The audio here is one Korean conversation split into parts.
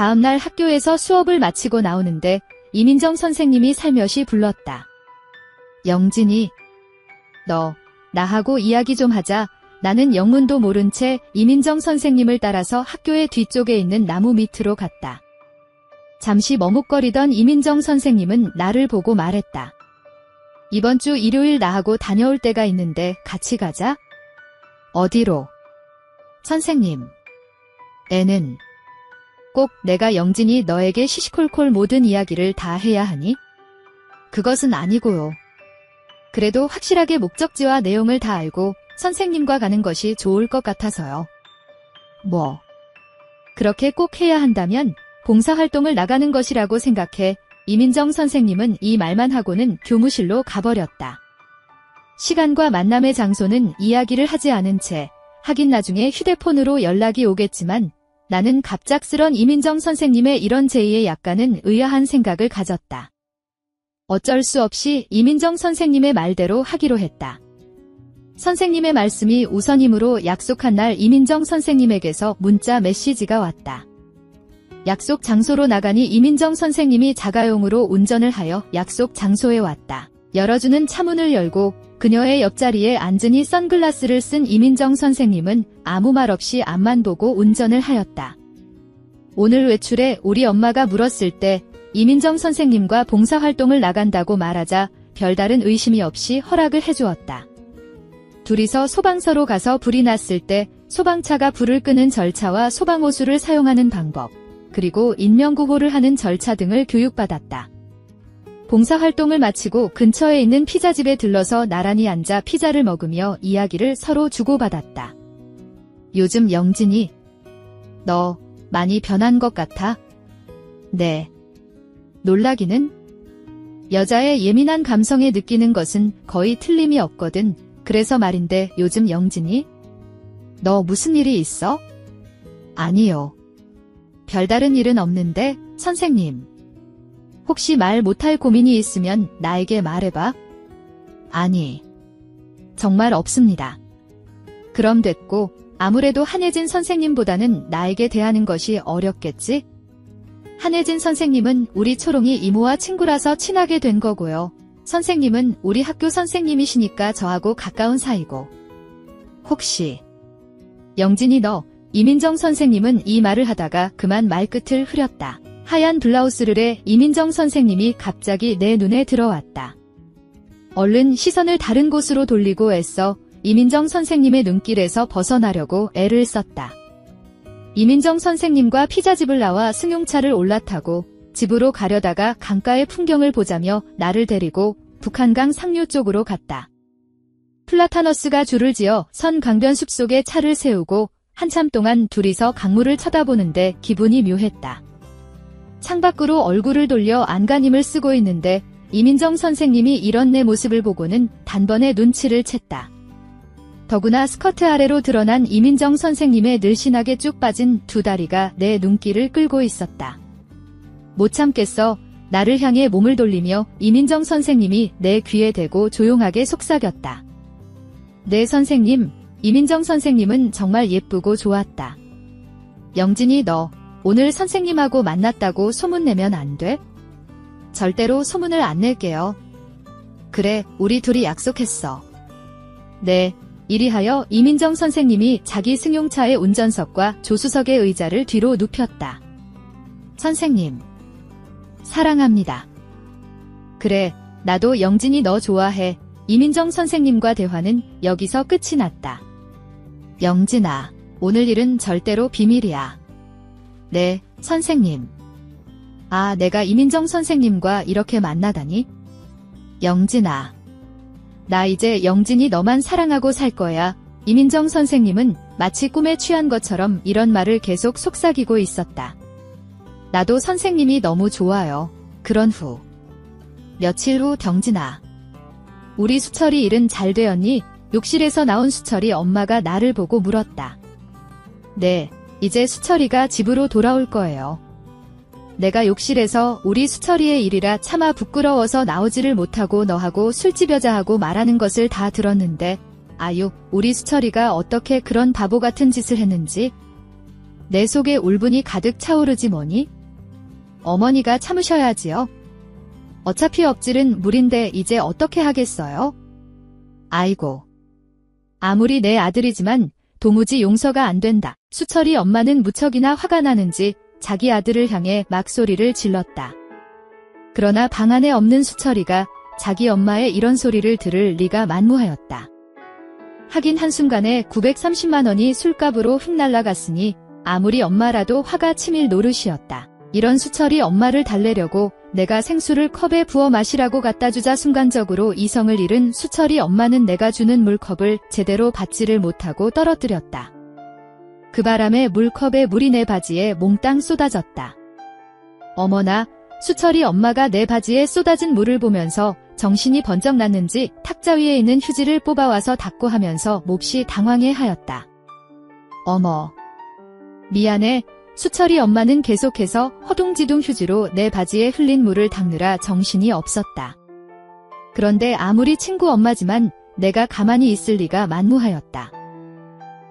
다음날 학교에서 수업을 마치고 나오는데 이민정 선생님이 살며시 불렀다. 영진이, 너, 나하고 이야기 좀 하자. 나는 영문도 모른 채 이민정 선생님을 따라서 학교의 뒤쪽에 있는 나무 밑으로 갔다. 잠시 머뭇거리던 이민정 선생님은 나를 보고 말했다. 이번 주 일요일 나하고 다녀올 때가 있는데 같이 가자. 어디로? 선생님. 애는 꼭 내가 영진이 너에게 시시콜콜 모든 이야기를 다 해야 하니? 그것은 아니고요. 그래도 확실하게 목적지와 내용을 다 알고 선생님과 가는 것이 좋을 것 같아서요. 뭐? 그렇게 꼭 해야 한다면 봉사활동을 나가는 것이라고 생각해. 이민정 선생님은 이 말만 하고는 교무실로 가버렸다. 시간과 만남의 장소는 이야기를 하지 않은 채 하긴 나중에 휴대폰으로 연락이 오겠지만 나는 갑작스런 이민정 선생님의 이런 제의에 약간은 의아한 생각을 가졌다. 어쩔 수 없이 이민정 선생님의 말대로 하기로 했다. 선생님의 말씀이 우선이므로 약속한 날 이민정 선생님에게서 문자 메시지가 왔다. 약속 장소로 나가니 이민정 선생님이 자가용으로 운전을 하여 약속 장소에 왔다. 열어주는 차문을 열고 그녀의 옆자리에 앉으니 선글라스를 쓴 이민정 선생님은 아무 말 없이 앞만 보고 운전을 하였다. 오늘 외출에 우리 엄마가 물었을 때 이민정 선생님과 봉사활동을 나간다고 말하자 별다른 의심이 없이 허락을 해주었다. 둘이서 소방서로 가서 불이 났을 때 소방차가 불을 끄는 절차와 소방호수를 사용하는 방법, 그리고 인명구호를 하는 절차 등을 교육받았다. 봉사활동을 마치고 근처에 있는 피자집에 들러서 나란히 앉아 피자를 먹으며 이야기를 서로 주고받았다. 요즘 영진이, 너 많이 변한 것 같아? 네. 놀라기는? 여자의 예민한 감성에 느끼는 것은 거의 틀림이 없거든. 그래서 말인데 요즘 영진이? 너 무슨 일이 있어? 아니요. 별다른 일은 없는데, 선생님. 혹시 말 못할 고민이 있으면 나에게 말해봐. 아니. 정말 없습니다. 그럼 됐고, 아무래도 한혜진 선생님보다는 나에게 대하는 것이 어렵겠지? 한혜진 선생님은 우리 초롱이 이모와 친구라서 친하게 된 거고요. 선생님은 우리 학교 선생님이시니까 저하고 가까운 사이고. 혹시 영진이 너, 이민정 선생님은 이 말을 하다가 그만 말끝을 흐렸다. 하얀 블라우스를 해 이민정 선생님이 갑자기 내 눈에 들어왔다. 얼른 시선을 다른 곳으로 돌리고 애써 이민정 선생님의 눈길에서 벗어나려고 애를 썼다. 이민정 선생님과 피자집을 나와 승용차를 올라타고 집으로 가려다가 강가의 풍경을 보자며 나를 데리고 북한강 상류 쪽으로 갔다. 플라타너스가 줄을 지어 선 강변 숲속에 차를 세우고 한참 동안 둘이서 강물을 쳐다보는데 기분이 묘했다. 창밖으로 얼굴을 돌려 안간힘을 쓰고 있는데 이민정 선생님이 이런 내 모습을 보고는 단번에 눈치를 챘다. 더구나 스커트 아래로 드러난 이민정 선생님의 늘씬하게 쭉 빠진 두 다리가 내 눈길을 끌고 있었다. 못 참겠어 나를 향해 몸을 돌리며 이민정 선생님이 내 귀에 대고 조용하게 속삭였다. 네 선생님, 이민정 선생님은 정말 예쁘고 좋았다. 영진이 너 오늘 선생님하고 만났다고 소문내면 안 돼? 절대로 소문을 안 낼게요. 그래, 우리 둘이 약속했어. 네. 이리하여 이민정 선생님이 자기 승용차의 운전석과 조수석의 의자를 뒤로 눕혔다. 선생님. 사랑합니다. 그래, 나도 영진이 너 좋아해. 이민정 선생님과 대화는 여기서 끝이 났다. 영진아, 오늘 일은 절대로 비밀이야. 네, 선생님. 아, 내가 이민정 선생님과 이렇게 만나다니? 영진아. 나 이제 영진이 너만 사랑하고 살 거야. 이민정 선생님은 마치 꿈에 취한 것처럼 이런 말을 계속 속삭이고 있었다. 나도 선생님이 너무 좋아요. 그런 후. 며칠 후 경진아. 우리 수철이 일은 잘 되었니? 욕실에서 나온 수철이 엄마가 나를 보고 물었다. 네, 이제 수철이가 집으로 돌아올 거예요. 내가 욕실에서 우리 수철이의 일이라 차마 부끄러워서 나오지를 못하고 너하고 술집 여자하고 말하는 것을 다 들었는데 아유, 우리 수철이가 어떻게 그런 바보 같은 짓을 했는지. 내 속에 울분이 가득 차오르지 뭐니? 어머니가 참으셔야지요. 어차피 업질은 물인데 이제 어떻게 하겠어요? 아이고. 아무리 내 아들이지만 도무지 용서가 안 된다. 수철이 엄마는 무척이나 화가 나는지 자기 아들을 향해 막 소리를 질렀다. 그러나 방 안에 없는 수철이가 자기 엄마의 이런 소리를 들을 리가 만무하였다. 하긴 한순간에 930만 원이 술값으로 휙 날아갔으니 아무리 엄마라도 화가 치밀 노릇이었다. 이런 수철이 엄마를 달래려고 내가 생수를 컵에 부어 마시라고 갖다 주자 순간적으로 이성을 잃은 수철이 엄마는 내가 주는 물컵을 제대로 받지를 못하고 떨어뜨렸다. 그 바람에 물컵에 물이 내 바지에 몽땅 쏟아졌다. 어머나, 수철이 엄마가 내 바지에 쏟아진 물을 보면서 정신이 번쩍 났는지 탁자 위에 있는 휴지를 뽑아와서 닦고 하면서 몹시 당황해 하였다. 어머. 미안해. 수철이 엄마는 계속해서 허둥지둥 휴지로 내 바지에 흘린 물을 닦느라 정신이 없었다. 그런데 아무리 친구 엄마지만 내가 가만히 있을 리가 만무하였다.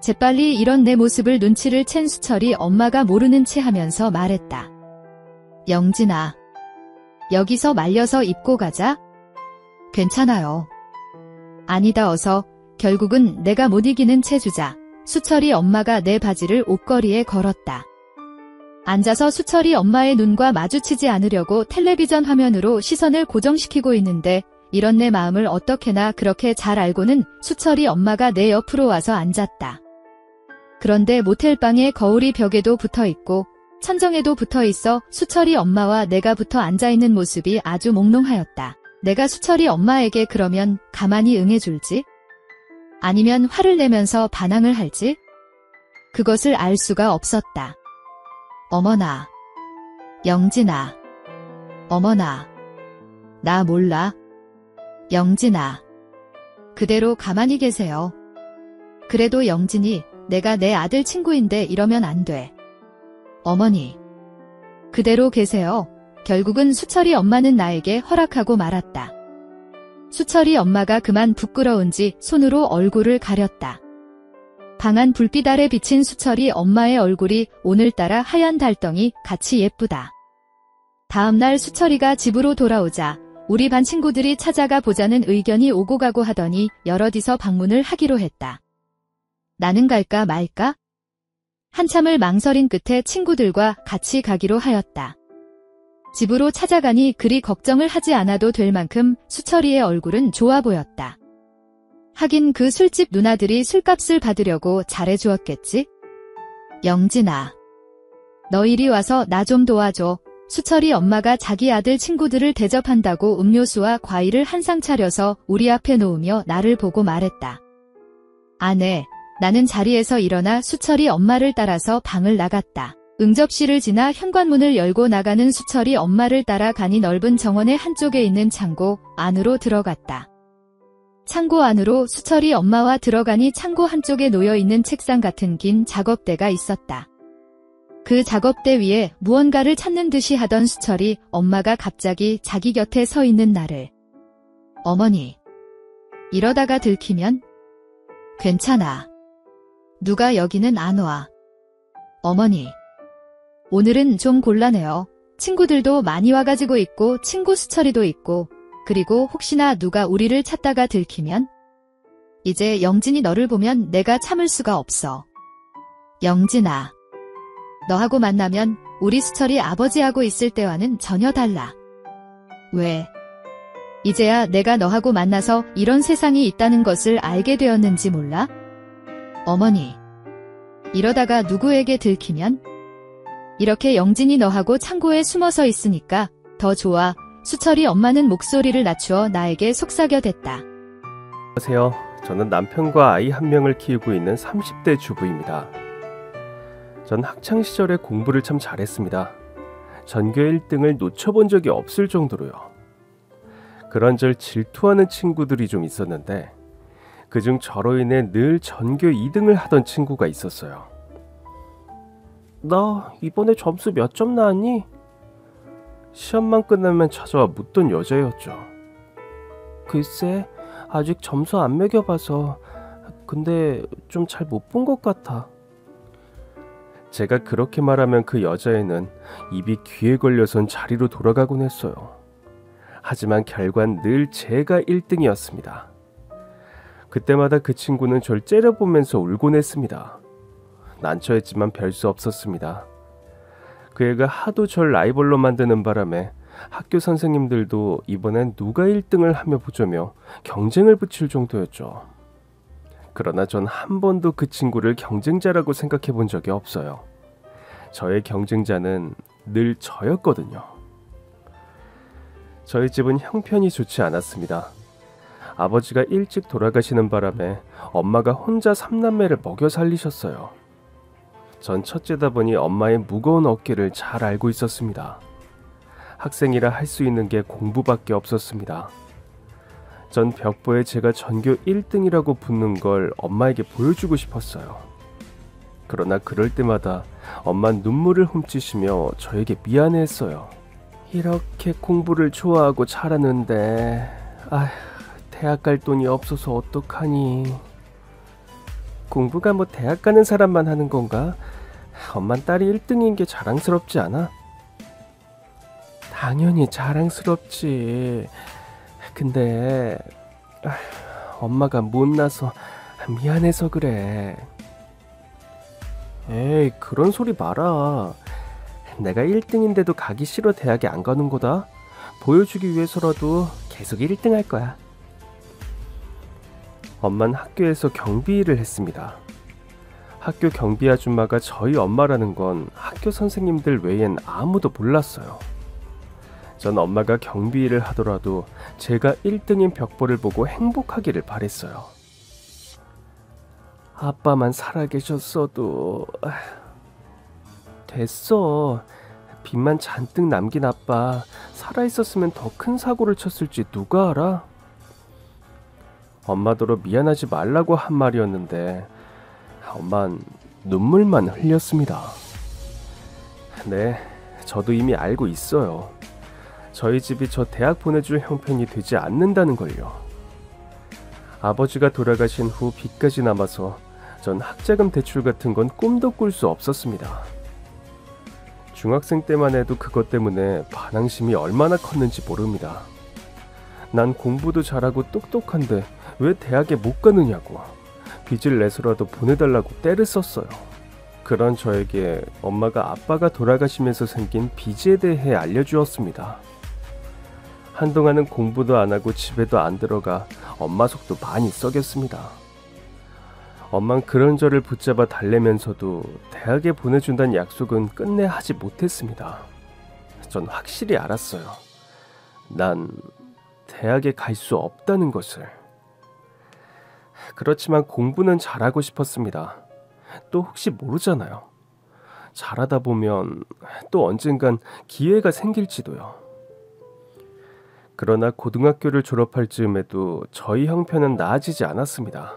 재빨리 이런 내 모습을 눈치를 챈 수철이 엄마가 모르는 체 하면서 말했다. 영진아. 여기서 말려서 입고 가자. 괜찮아요. 아니다 어서. 결국은 내가 못 이기는 채 주자. 수철이 엄마가 내 바지를 옷걸이에 걸었다. 앉아서 수철이 엄마의 눈과 마주치지 않으려고 텔레비전 화면으로 시선을 고정시키고 있는데 이런 내 마음을 어떻게나 그렇게 잘 알고는 수철이 엄마가 내 옆으로 와서 앉았다. 그런데 모텔방에 거울이 벽에도 붙어있고 천정에도 붙어있어 수철이 엄마와 내가 붙어 앉아있는 모습이 아주 몽롱하였다. 내가 수철이 엄마에게 그러면 가만히 응해줄지? 아니면 화를 내면서 반항을 할지? 그것을 알 수가 없었다. 어머나. 영진아. 어머나. 나 몰라. 영진아. 그대로 가만히 계세요. 그래도 영진이 내가 내 아들 친구인데 이러면 안 돼. 어머니. 그대로 계세요. 결국은 수철이 엄마는 나에게 허락하고 말았다. 수철이 엄마가 그만 부끄러운지 손으로 얼굴을 가렸다. 방안 불빛 아래 비친 수철이 엄마의 얼굴이 오늘따라 하얀 달덩이 같이 예쁘다. 다음날 수철이가 집으로 돌아오자 우리 반 친구들이 찾아가 보자는 의견이 오고 가고 하더니 여럿이서 방문을 하기로 했다. 나는 갈까 말까? 한참을 망설인 끝에 친구들과 같이 가기로 하였다. 집으로 찾아가니 그리 걱정을 하지 않아도 될 만큼 수철이의 얼굴은 좋아 보였다. 하긴 그 술집 누나들이 술값을 받으려고 잘해주었겠지? 영진아. 너 이리 와서 나 좀 도와줘. 수철이 엄마가 자기 아들 친구들을 대접한다고 음료수와 과일을 한 상 차려서 우리 앞에 놓으며 나를 보고 말했다. 아네. 나는 자리에서 일어나 수철이 엄마를 따라서 방을 나갔다. 응접실을 지나 현관문을 열고 나가는 수철이 엄마를 따라 가니 넓은 정원의 한쪽에 있는 창고 안으로 들어갔다. 창고 안으로 수철이 엄마와 들어가니 창고 한쪽에 놓여있는 책상 같은 긴 작업대가 있었다. 그 작업대 위에 무언가를 찾는 듯이 하던 수철이 엄마가 갑자기 자기 곁에 서 있는 나를. 어머니. 이러다가 들키면? 괜찮아. 누가 여기는 안 와. 어머니. 오늘은 좀 곤란해요. 친구들도 많이 와가지고 있고 친구 수철이도 있고 그리고 혹시나 누가 우리를 찾다가 들키면? 이제 영진이 너를 보면 내가 참을 수가 없어. 영진아. 너하고 만나면 우리 수철이 아버지하고 있을 때와는 전혀 달라. 왜? 이제야 내가 너하고 만나서 이런 세상이 있다는 것을 알게 되었는지 몰라? 어머니. 이러다가 누구에게 들키면? 이렇게 영진이 너하고 창고에 숨어서 있으니까 더 좋아. 수철이 엄마는 목소리를 낮추어 나에게 속삭여댔다. 안녕하세요. 저는 남편과 아이 한 명을 키우고 있는 30대 주부입니다. 전 학창시절에 공부를 참 잘했습니다. 전교 1등을 놓쳐본 적이 없을 정도로요. 그런절 질투하는 친구들이 좀 있었는데 그중 저로 인해 늘 전교 2등을 하던 친구가 있었어요. 나 이번에 점수 몇 점 나왔니? 시험만 끝나면 찾아와 묻던 여자였죠. 글쎄, 아직 점수 안 매겨봐서. 근데 좀 잘 못 본 것 같아. 제가 그렇게 말하면 그 여자애는 입이 귀에 걸려선 자리로 돌아가곤 했어요. 하지만 결과는 늘 제가 1등이었습니다. 그때마다 그 친구는 절 째려보면서 울곤 했습니다. 난처했지만 별 수 없었습니다. 그 애가 하도 절 라이벌로 만드는 바람에 학교 선생님들도 이번엔 누가 1등을 하며 보자며 경쟁을 붙일 정도였죠. 그러나 전 한 번도 그 친구를 경쟁자라고 생각해 본 적이 없어요. 저의 경쟁자는 늘 저였거든요. 저희 집은 형편이 좋지 않았습니다. 아버지가 일찍 돌아가시는 바람에 엄마가 혼자 3남매를 먹여 살리셨어요. 전 첫째다 보니 엄마의 무거운 어깨를 잘 알고 있었습니다. 학생이라 할 수 있는 게 공부밖에 없었습니다. 전 벽보에 제가 전교 1등이라고 붙는 걸 엄마에게 보여주고 싶었어요. 그러나 그럴 때마다 엄마는 눈물을 훔치시며 저에게 미안해했어요. 이렇게 공부를 좋아하고 자랐는데 대학 갈 돈이 없어서 어떡하니. 공부가 뭐 대학 가는 사람만 하는 건가? 엄만 딸이 1등인 게 자랑스럽지 않아? 당연히 자랑스럽지. 근데 엄마가 못나서 미안해서 그래. 에이, 그런 소리 마라. 내가 1등인데도 가기 싫어 대학에 안 가는 거다. 보여주기 위해서라도 계속 1등 할 거야. 엄마는 학교에서 경비 일을 했습니다. 학교 경비 아줌마가 저희 엄마라는 건 학교 선생님들 외엔 아무도 몰랐어요. 전 엄마가 경비 일을 하더라도 제가 1등인 벽보를 보고 행복하기를 바랬어요. 아빠만 살아계셨어도. 됐어. 빚만 잔뜩 남긴 아빠 살아있었으면 더 큰 사고를 쳤을지 누가 알아? 엄마더러 미안하지 말라고 한 말이었는데 엄만 눈물만 흘렸습니다. 네, 저도 이미 알고 있어요. 저희 집이 저 대학 보내줄 형편이 되지 않는다는 걸요. 아버지가 돌아가신 후 빚까지 남아서 전 학자금 대출 같은 건 꿈도 꿀 수 없었습니다. 중학생 때만 해도 그것 때문에 반항심이 얼마나 컸는지 모릅니다. 난 공부도 잘하고 똑똑한데 왜 대학에 못 가느냐고 빚을 내서라도 보내달라고 떼를 썼어요. 그런 저에게 엄마가 아빠가 돌아가시면서 생긴 빚에 대해 알려주었습니다. 한동안은 공부도 안 하고 집에도 안 들어가 엄마 속도 많이 썩였습니다. 엄만 그런 저를 붙잡아 달래면서도 대학에 보내준다는 약속은 끝내 하지 못했습니다. 전 확실히 알았어요. 난 대학에 갈 수 없다는 것을. 그렇지만 공부는 잘하고 싶었습니다. 또 혹시 모르잖아요. 잘하다 보면 또 언젠간 기회가 생길지도요. 그러나 고등학교를 졸업할 즈음에도 저희 형편은 나아지지 않았습니다.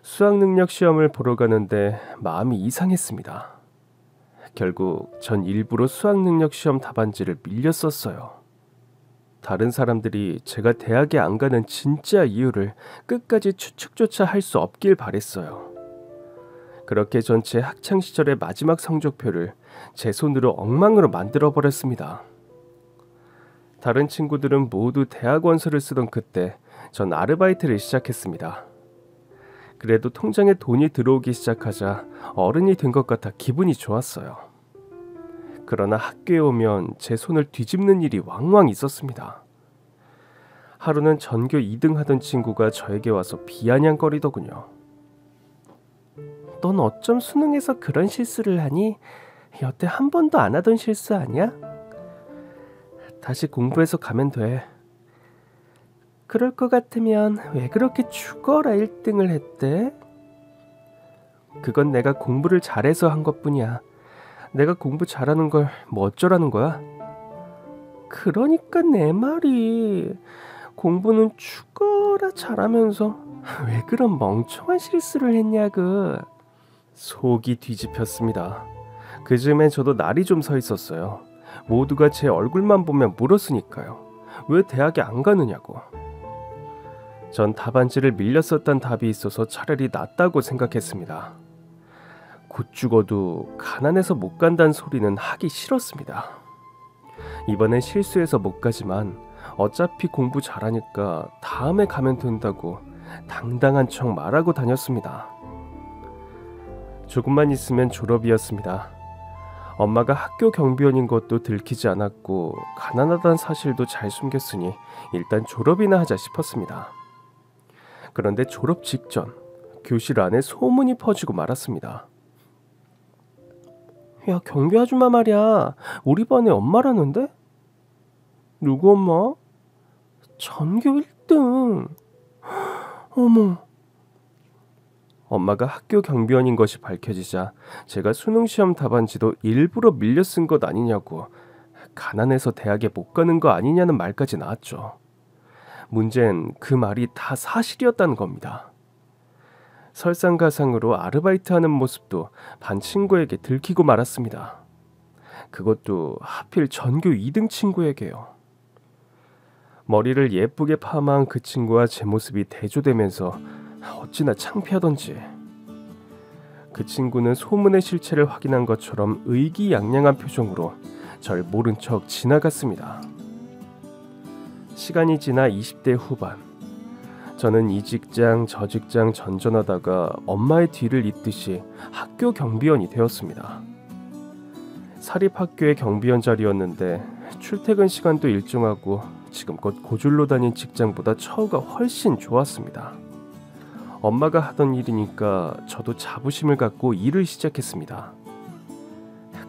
수학능력 시험을 보러 가는데 마음이 이상했습니다. 결국 전 일부러 수학능력 시험 답안지를 밀려 썼어요. 다른 사람들이 제가 대학에 안 가는 진짜 이유를 끝까지 추측조차 할 수 없길 바랬어요. 그렇게 전 제 학창시절의 마지막 성적표를 제 손으로 엉망으로 만들어버렸습니다. 다른 친구들은 모두 대학원서를 쓰던 그때 전 아르바이트를 시작했습니다. 그래도 통장에 돈이 들어오기 시작하자 어른이 된 것 같아 기분이 좋았어요. 그러나 학교에 오면 제 손을 뒤집는 일이 왕왕 있었습니다. 하루는 전교 2등 하던 친구가 저에게 와서 비아냥거리더군요. 넌 어쩜 수능에서 그런 실수를 하니? 여태 한 번도 안 하던 실수 아니야? 다시 공부해서 가면 돼. 그럴 것 같으면 왜 그렇게 죽어라 1등을 했대? 그건 내가 공부를 잘해서 한 것뿐이야. 내가 공부 잘하는 걸 뭐 어쩌라는 거야? 그러니까 내 말이 공부는 죽어라 잘하면서 왜 그런 멍청한 실수를 했냐고. 속이 뒤집혔습니다. 그 즈음엔 저도 날이 좀 서 있었어요. 모두가 제 얼굴만 보면 물었으니까요. 왜 대학에 안 가느냐고. 전 답안지를 밀렸었던 답이 있어서 차라리 낫다고 생각했습니다. 곧 죽어도 가난해서 못 간다는 소리는 하기 싫었습니다. 이번엔 실수해서 못 가지만 어차피 공부 잘하니까 다음에 가면 된다고 당당한 척 말하고 다녔습니다. 조금만 있으면 졸업이었습니다. 엄마가 학교 경비원인 것도 들키지 않았고 가난하다는 사실도 잘 숨겼으니 일단 졸업이나 하자 싶었습니다. 그런데 졸업 직전 교실 안에 소문이 퍼지고 말았습니다. 야, 경비 아줌마 말이야. 우리 반에 엄마라는데? 누구 엄마? 전교 1등. 어머. 엄마가 학교 경비원인 것이 밝혀지자 제가 수능시험 답안지도 일부러 밀려 쓴 것 아니냐고, 가난해서 대학에 못 가는 거 아니냐는 말까지 나왔죠. 문제는 그 말이 다 사실이었다는 겁니다. 설상가상으로 아르바이트하는 모습도 반 친구에게 들키고 말았습니다. 그것도 하필 전교 2등 친구에게요. 머리를 예쁘게 파마한 그 친구와 제 모습이 대조되면서 어찌나 창피하던지. 그 친구는 소문의 실체를 확인한 것처럼 의기양양한 표정으로 절 모른 척 지나갔습니다. 시간이 지나 20대 후반, 저는 이 직장 저 직장 전전하다가 엄마의 뒤를 잇듯이 학교 경비원이 되었습니다. 사립학교의 경비원 자리였는데 출퇴근 시간도 일정하고 지금껏 고졸로 다닌 직장보다 처우가 훨씬 좋았습니다. 엄마가 하던 일이니까 저도 자부심을 갖고 일을 시작했습니다.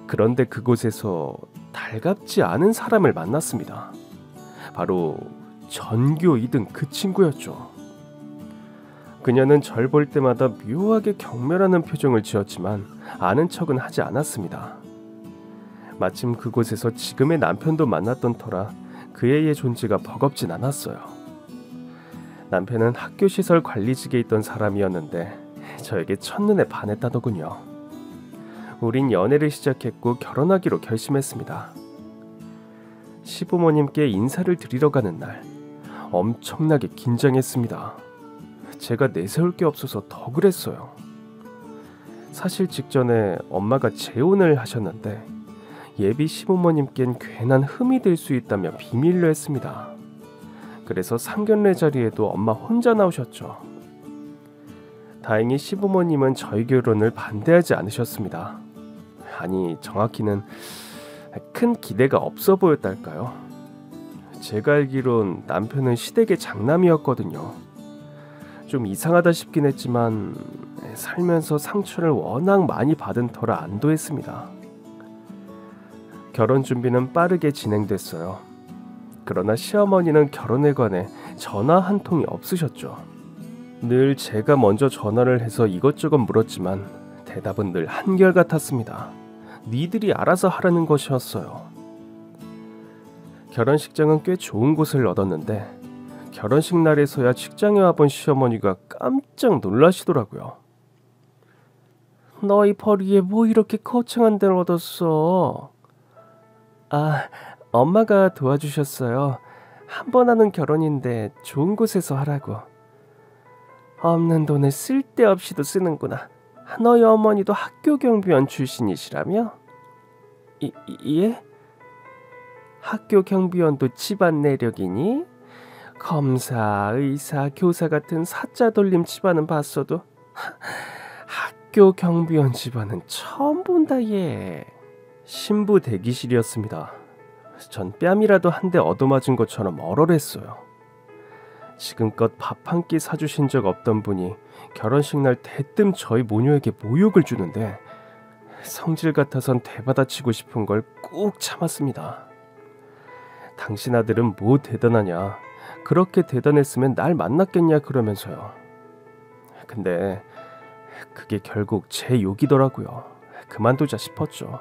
그런데 그곳에서 달갑지 않은 사람을 만났습니다. 바로 전교 2등 그 친구였죠. 그녀는 절 볼 때마다 묘하게 경멸하는 표정을 지었지만 아는 척은 하지 않았습니다. 마침 그곳에서 지금의 남편도 만났던 터라 그 애의 존재가 버겁진 않았어요. 남편은 학교시설 관리직에 있던 사람이었는데 저에게 첫눈에 반했다더군요. 우린 연애를 시작했고 결혼하기로 결심했습니다. 시부모님께 인사를 드리러 가는 날 엄청나게 긴장했습니다. 제가 내세울 게 없어서 더 그랬어요. 사실 직전에 엄마가 재혼을 하셨는데 예비 시부모님께는 괜한 흠이 될 수 있다며 비밀로 했습니다. 그래서 상견례 자리에도 엄마 혼자 나오셨죠. 다행히 시부모님은 저희 결혼을 반대하지 않으셨습니다. 아니, 정확히는 큰 기대가 없어 보였달까요? 제가 알기론 남편은 시댁의 장남이었거든요. 좀 이상하다 싶긴 했지만 살면서 상처를 워낙 많이 받은 터라 안도했습니다. 결혼 준비는 빠르게 진행됐어요. 그러나 시어머니는 결혼에 관해 전화 한 통이 없으셨죠. 늘 제가 먼저 전화를 해서 이것저것 물었지만 대답은 늘 한결같았습니다. 니들이 알아서 하라는 것이었어요. 결혼식장은 꽤 좋은 곳을 얻었는데 결혼식 날에서야 직장에 와본 시어머니가 깜짝 놀라시더라고요. 너희 벌이에 뭐 이렇게 거창한 데를 얻었어? 아, 엄마가 도와주셨어요. 한 번 하는 결혼인데 좋은 곳에서 하라고. 없는 돈을 쓸데없이도 쓰는구나. 너희 어머니도 학교 경비원 출신이시라며? 예? 학교 경비원도 집안 내력이니? 검사, 의사, 교사 같은 사자 돌림 집안은 봤어도 학교 경비원 집안은 처음 본다 얘. 신부 대기실이었습니다. 전 뺨이라도 한 대 얻어맞은 것처럼 얼얼했어요. 지금껏 밥 한 끼 사주신 적 없던 분이 결혼식 날 대뜸 저희 모녀에게 모욕을 주는데 성질 같아선 대받아치고 싶은 걸 꾹 참았습니다. 당신 아들은 뭐 대단하냐, 그렇게 대단했으면 날 만났겠냐 그러면서요. 근데 그게 결국 제 욕이더라고요. 그만두자 싶었죠.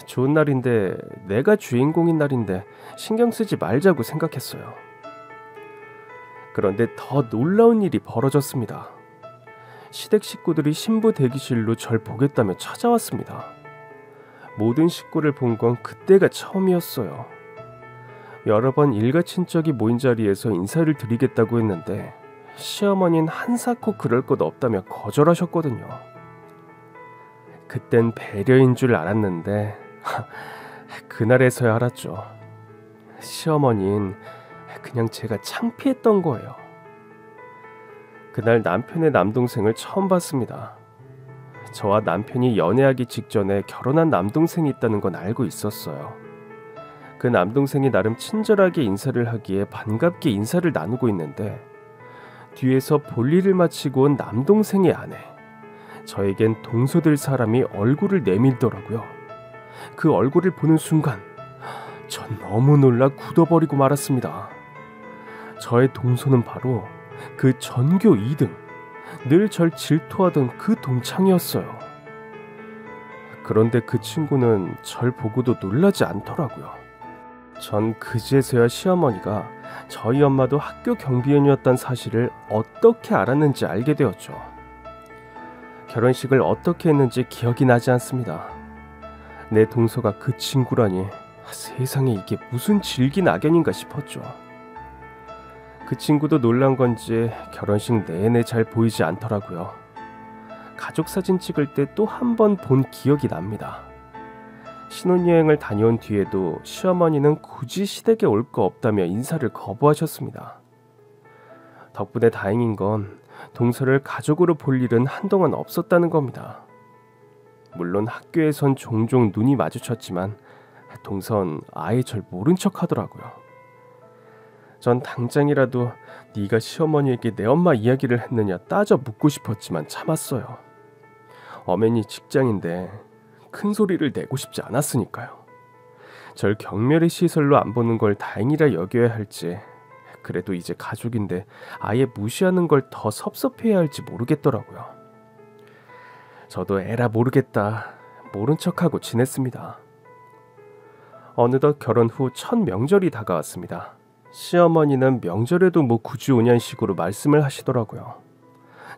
좋은 날인데, 내가 주인공인 날인데 신경 쓰지 말자고 생각했어요. 그런데 더 놀라운 일이 벌어졌습니다. 시댁 식구들이 신부 대기실로 절 보겠다며 찾아왔습니다. 모든 식구를 본 건 그때가 처음이었어요. 여러 번 일가 친척이 모인 자리에서 인사를 드리겠다고 했는데 시어머니는 한사코 그럴 것 없다며 거절하셨거든요. 그땐 배려인 줄 알았는데 그날에서야 알았죠. 시어머니는 그냥 제가 창피했던 거예요. 그날 남편의 남동생을 처음 봤습니다. 저와 남편이 연애하기 직전에 결혼한 남동생이 있다는 건 알고 있었어요. 그 남동생이 나름 친절하게 인사를 하기에 반갑게 인사를 나누고 있는데 뒤에서 볼일을 마치고 온 남동생의 아내, 저에겐 동서될 사람이 얼굴을 내밀더라고요. 그 얼굴을 보는 순간 전 너무 놀라 굳어버리고 말았습니다. 저의 동서는 바로 그 전교 2등, 늘 절 질투하던 그 동창이었어요. 그런데 그 친구는 절 보고도 놀라지 않더라고요. 전 그제서야 시어머니가 저희 엄마도 학교 경비원이었다는 사실을 어떻게 알았는지 알게 되었죠. 결혼식을 어떻게 했는지 기억이 나지 않습니다. 내 동서가 그 친구라니 세상에 이게 무슨 질긴 악연인가 싶었죠. 그 친구도 놀란 건지 결혼식 내내 잘 보이지 않더라고요. 가족 사진 찍을 때 또 한 번 본 기억이 납니다. 신혼여행을 다녀온 뒤에도 시어머니는 굳이 시댁에 올 거 없다며 인사를 거부하셨습니다. 덕분에 다행인 건 동서를 가족으로 볼 일은 한동안 없었다는 겁니다. 물론 학교에선 종종 눈이 마주쳤지만 동선 아예 절 모른 척 하더라고요. 전 당장이라도 네가 시어머니에게 내 엄마 이야기를 했느냐 따져 묻고 싶었지만 참았어요. 엄연히 직장인데 큰 소리를 내고 싶지 않았으니까요. 절 경멸의 시설로 안 보는 걸 다행이라 여겨야 할지, 그래도 이제 가족인데 아예 무시하는 걸 더 섭섭해야 할지 모르겠더라고요. 저도 에라 모르겠다 모른 척하고 지냈습니다. 어느덧 결혼 후 첫 명절이 다가왔습니다. 시어머니는 명절에도 뭐 굳이 오냐는 식으로 말씀을 하시더라고요.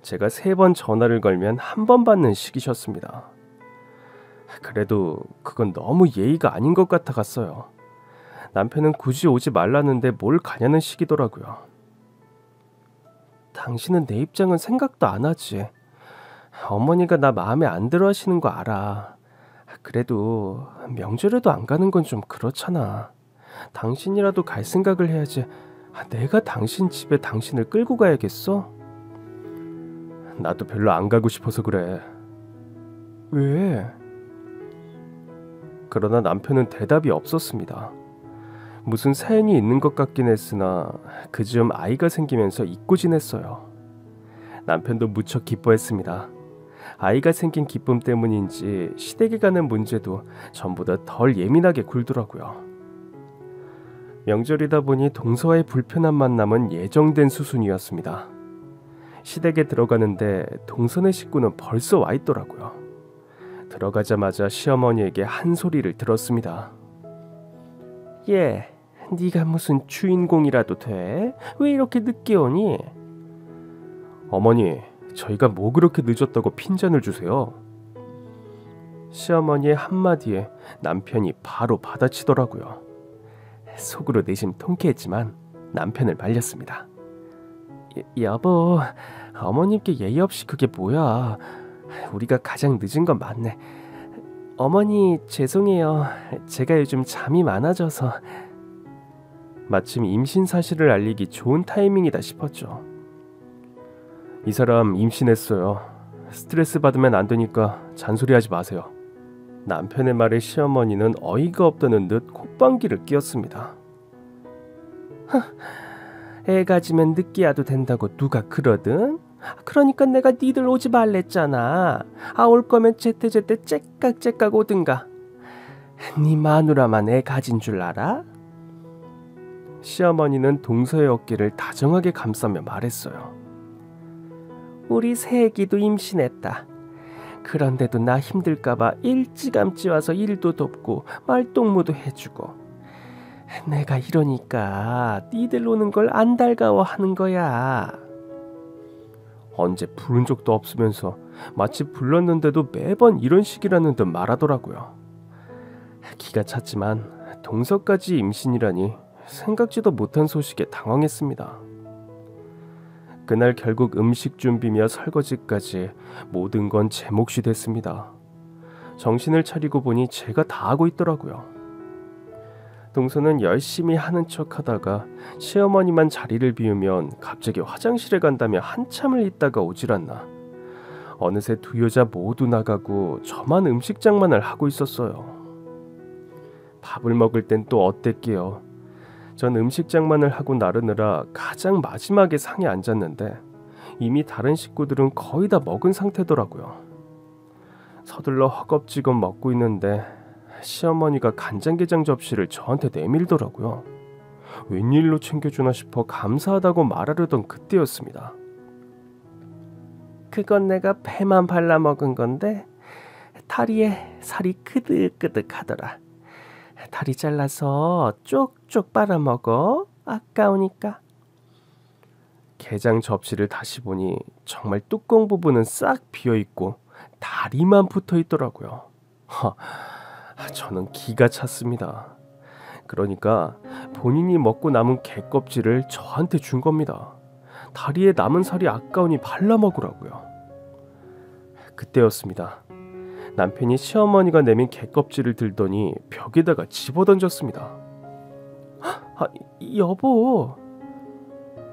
제가 3번 전화를 걸면 한 번 받는 식이셨습니다. 그래도 그건 너무 예의가 아닌 것 같아갔어요. 남편은 굳이 오지 말라는데 뭘 가냐는 식이더라고요. 당신은 내 입장은 생각도 안 하지. 어머니가 나 마음에 안 들어 하시는 거 알아. 그래도 명절에도 안 가는 건 좀 그렇잖아. 당신이라도 갈 생각을 해야지. 내가 당신 집에 당신을 끌고 가야겠어? 나도 별로 안 가고 싶어서 그래. 왜? 그러나 남편은 대답이 없었습니다. 무슨 사연이 있는 것 같긴 했으나 그즈음 아이가 생기면서 잊고 지냈어요. 남편도 무척 기뻐했습니다. 아이가 생긴 기쁨 때문인지 시댁에 가는 문제도 전보다 덜 예민하게 굴더라고요. 명절이다 보니 동서와의 불편한 만남은 예정된 수순이었습니다. 시댁에 들어가는데 동서네 식구는 벌써 와 있더라고요. 들어가자마자 시어머니에게 한 소리를 들었습니다. 얘, 네가 무슨 주인공이라도 돼? 왜 이렇게 늦게 오니? 어머니, 저희가 뭐 그렇게 늦었다고 핀잔을 주세요? 시어머니의 한마디에 남편이 바로 받아치더라고요. 속으로 내심 통쾌했지만 남편을 말렸습니다. 여보, 어머님께 예의 없이 그게 뭐야? 우리가 가장 늦은 건 맞네. 어머니 죄송해요. 제가 요즘 잠이 많아져서. 마침 임신 사실을 알리기 좋은 타이밍이다 싶었죠. 이 사람 임신했어요. 스트레스 받으면 안 되니까 잔소리하지 마세요. 남편의 말에 시어머니는 어이가 없다는 듯 콧방귀를 뀌었습니다. 애 가지면 늦게 와도 된다고 누가 그러든? 그러니까 내가 니들 오지 말랬잖아. 올 거면 제때제때 째깍째깍 오든가. 네 마누라만 애 가진 줄 알아? 시어머니는 동서의 어깨를 다정하게 감싸며 말했어요. 우리 새애기도 임신했다. 그런데도 나 힘들까봐 일찌감치 와서 일도 돕고 말동무도 해주고. 내가 이러니까 니들 오는 걸 안 달가워하는 거야. 언제 부른 적도 없으면서 마치 불렀는데도 매번 이런 식이라는 듯 말하더라고요. 기가 찼지만 동서까지 임신이라니 생각지도 못한 소식에 당황했습니다. 그날 결국 음식 준비며 설거지까지 모든 건 제 몫이 됐습니다. 정신을 차리고 보니 제가 다 하고 있더라고요. 동서는 열심히 하는 척 하다가 시어머니만 자리를 비우면 갑자기 화장실에 간다며 한참을 있다가 오질 않나. 어느새 두 여자 모두 나가고 저만 음식 장만을 하고 있었어요. 밥을 먹을 땐 또 어땠게요. 전 음식 장만을 하고 나르느라 가장 마지막에 상에 앉았는데 이미 다른 식구들은 거의 다 먹은 상태더라고요. 서둘러 허겁지겁 먹고 있는데 시어머니가 간장게장 접시를 저한테 내밀더라고요. 웬일로 챙겨주나 싶어 감사하다고 말하려던 그때였습니다. 그건 내가 배만 발라 먹은 건데 다리에 살이 끄득끄득하더라. 다리 잘라서 쪽쪽 빨아먹어. 아까우니까. 게장 접시를 다시 보니 정말 뚜껑 부분은 싹 비어있고 다리만 붙어있더라고요. 저는 기가 찼습니다. 그러니까 본인이 먹고 남은 게껍질을 저한테 준 겁니다. 다리에 남은 살이 아까우니 발라먹으라고요. 그때였습니다. 남편이 시어머니가 내민 게껍질을 들더니 벽에다가 집어던졌습니다. 여보.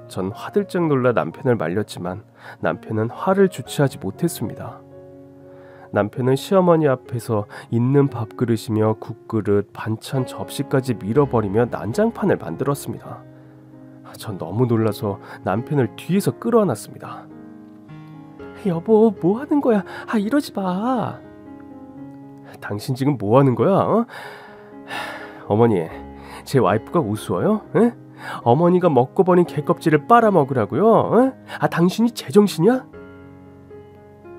전 화들짝 놀라 남편을 말렸지만 남편은 화를 주체하지 못했습니다. 남편은 시어머니 앞에서 있는 밥그릇이며 국그릇, 반찬 접시까지 밀어버리며 난장판을 만들었습니다. 전 너무 놀라서 남편을 뒤에서 끌어안았습니다. 여보, 뭐 하는 거야? 이러지 마. 당신 지금 뭐 하는 거야? 어? 어머니, 제 와이프가 우스워요? 에? 어머니가 먹고 버린 게껍질을 빨아먹으라고요? 에? 당신이 제정신이야?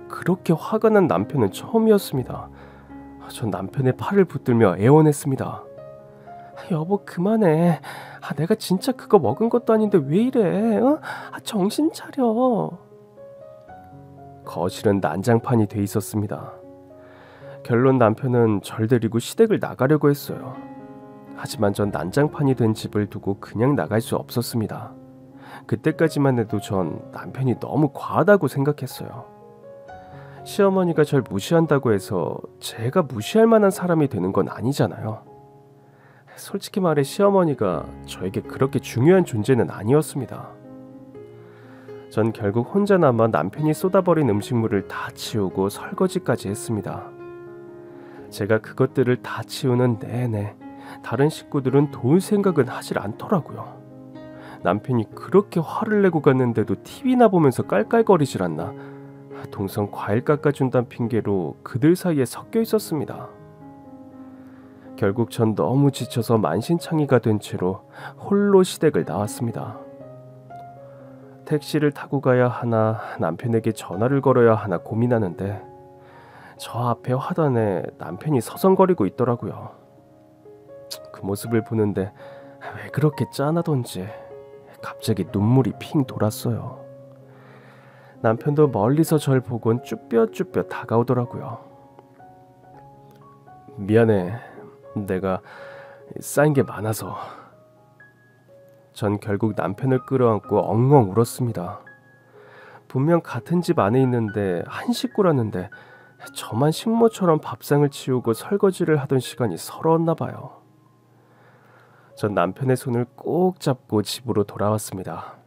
그렇게 화가 난 남편은 처음이었습니다. 전 남편의 팔을 붙들며 애원했습니다. 여보, 그만해. 내가 진짜 그거 먹은 것도 아닌데 왜 이래? 어? 정신 차려. 거실은 난장판이 돼 있었습니다. 결론 남편은 절 데리고 시댁을 나가려고 했어요. 하지만 전 난장판이 된 집을 두고 그냥 나갈 수 없었습니다. 그때까지만 해도 전 남편이 너무 과하다고 생각했어요. 시어머니가 절 무시한다고 해서 제가 무시할 만한 사람이 되는 건 아니잖아요. 솔직히 말해 시어머니가 저에게 그렇게 중요한 존재는 아니었습니다. 전 결국 혼자 남아 남편이 쏟아버린 음식물을 다 치우고 설거지까지 했습니다. 제가 그것들을 다 치우는 내내 다른 식구들은 도울 생각은 하질 않더라고요. 남편이 그렇게 화를 내고 갔는데도 TV나 보면서 깔깔거리질 않나. 동선 과일 깎아준다는 핑계로 그들 사이에 섞여 있었습니다. 결국 전 너무 지쳐서 만신창이가 된 채로 홀로 시댁을 나왔습니다. 택시를 타고 가야 하나 남편에게 전화를 걸어야 하나 고민하는데 저 앞에 화단에 남편이 서성거리고 있더라고요. 그 모습을 보는데 왜 그렇게 짠하던지 갑자기 눈물이 핑 돌았어요. 남편도 멀리서 절 보곤 쭈뼛쭈뼛 다가오더라고요. 미안해. 내가 쌓인 게 많아서. 전 결국 남편을 끌어안고 엉엉 울었습니다. 분명 같은 집 안에 있는데 한 식구라는데 저만 식모처럼 밥상을 치우고 설거지를 하던 시간이 서러웠나 봐요. 전 남편의 손을 꼭 잡고 집으로 돌아왔습니다.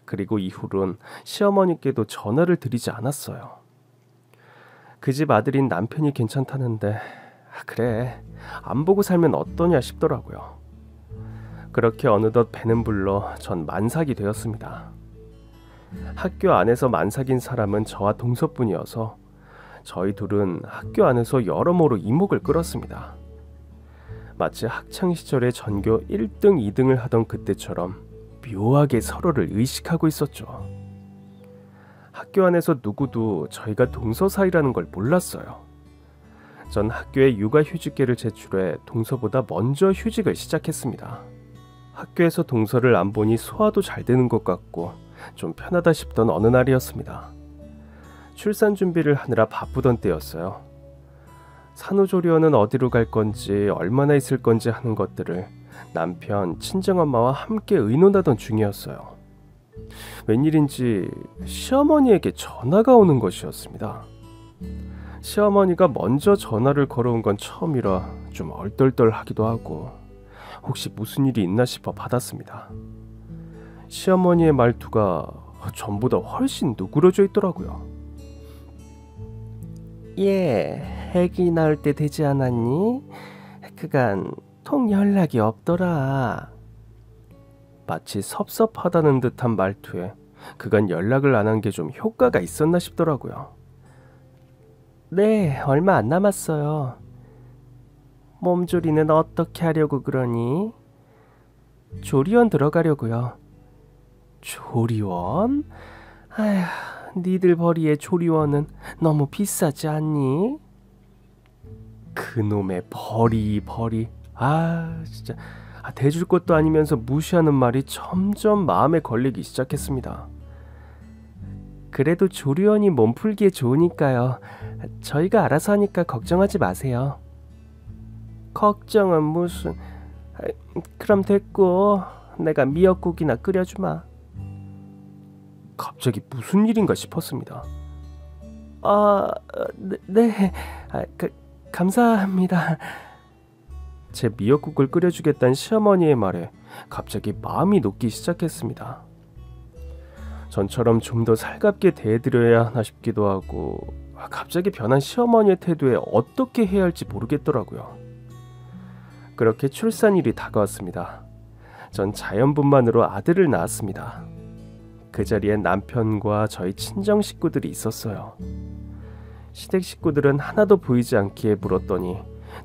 그리고 이후론 시어머니께도 전화를 드리지 않았어요. 그 집 아들인 남편이 괜찮다는데 그래, 안 보고 살면 어떠냐 싶더라고요. 그렇게 어느덧 배는 불러 전 만삭이 되었습니다. 학교 안에서 만삭인 사람은 저와 동서뿐이어서 저희 둘은 학교 안에서 여러모로 이목을 끌었습니다. 마치 학창시절에 전교 1등, 2등을 하던 그때처럼 묘하게 서로를 의식하고 있었죠. 학교 안에서 누구도 저희가 동서 사이라는 걸 몰랐어요. 전 학교에 육아휴직계를 제출해 동서보다 먼저 휴직을 시작했습니다. 학교에서 동서를 안 보니 소화도 잘 되는 것 같고 좀 편하다 싶던 어느 날이었습니다. 출산 준비를 하느라 바쁘던 때였어요. 산후조리원은 어디로 갈 건지 얼마나 있을 건지 하는 것들을 남편, 친정엄마와 함께 의논하던 중이었어요. 웬일인지 시어머니에게 전화가 오는 것이었습니다. 시어머니가 먼저 전화를 걸어온 건 처음이라 좀 얼떨떨하기도 하고 혹시 무슨 일이 있나 싶어 받았습니다. 시어머니의 말투가 전보다 훨씬 누그러져 있더라고요. 예, 애기 낳을 때 되지 않았니? 그간 통 연락이 없더라. 마치 섭섭하다는 듯한 말투에 그간 연락을 안 한 게 좀 효과가 있었나 싶더라고요. 네, 얼마 안 남았어요. 몸조리는 어떻게 하려고 그러니? 조리원 들어가려고요. 조리원? 아휴, 니들 벌이의 조리원은 너무 비싸지 않니? 그놈의 벌이. 진짜 대줄 것도 아니면서 무시하는 말이 점점 마음에 걸리기 시작했습니다. 그래도 조리원이 몸풀기에 좋으니까요. 저희가 알아서 하니까 걱정하지 마세요. 걱정은 무슨... 그럼 됐고 내가 미역국이나 끓여주마. 갑자기 무슨 일인가 싶었습니다. 네. 감사합니다. 제 미역국을 끓여주겠다는 시어머니의 말에 갑자기 마음이 녹기 시작했습니다. 전처럼 좀 더 살갑게 대해드려야 하나 싶기도 하고 갑자기 변한 시어머니의 태도에 어떻게 해야 할지 모르겠더라고요. 그렇게 출산일이 다가왔습니다. 전 자연분만으로 아들을 낳았습니다. 그 자리에 남편과 저희 친정 식구들이 있었어요. 시댁 식구들은 하나도 보이지 않기에 물었더니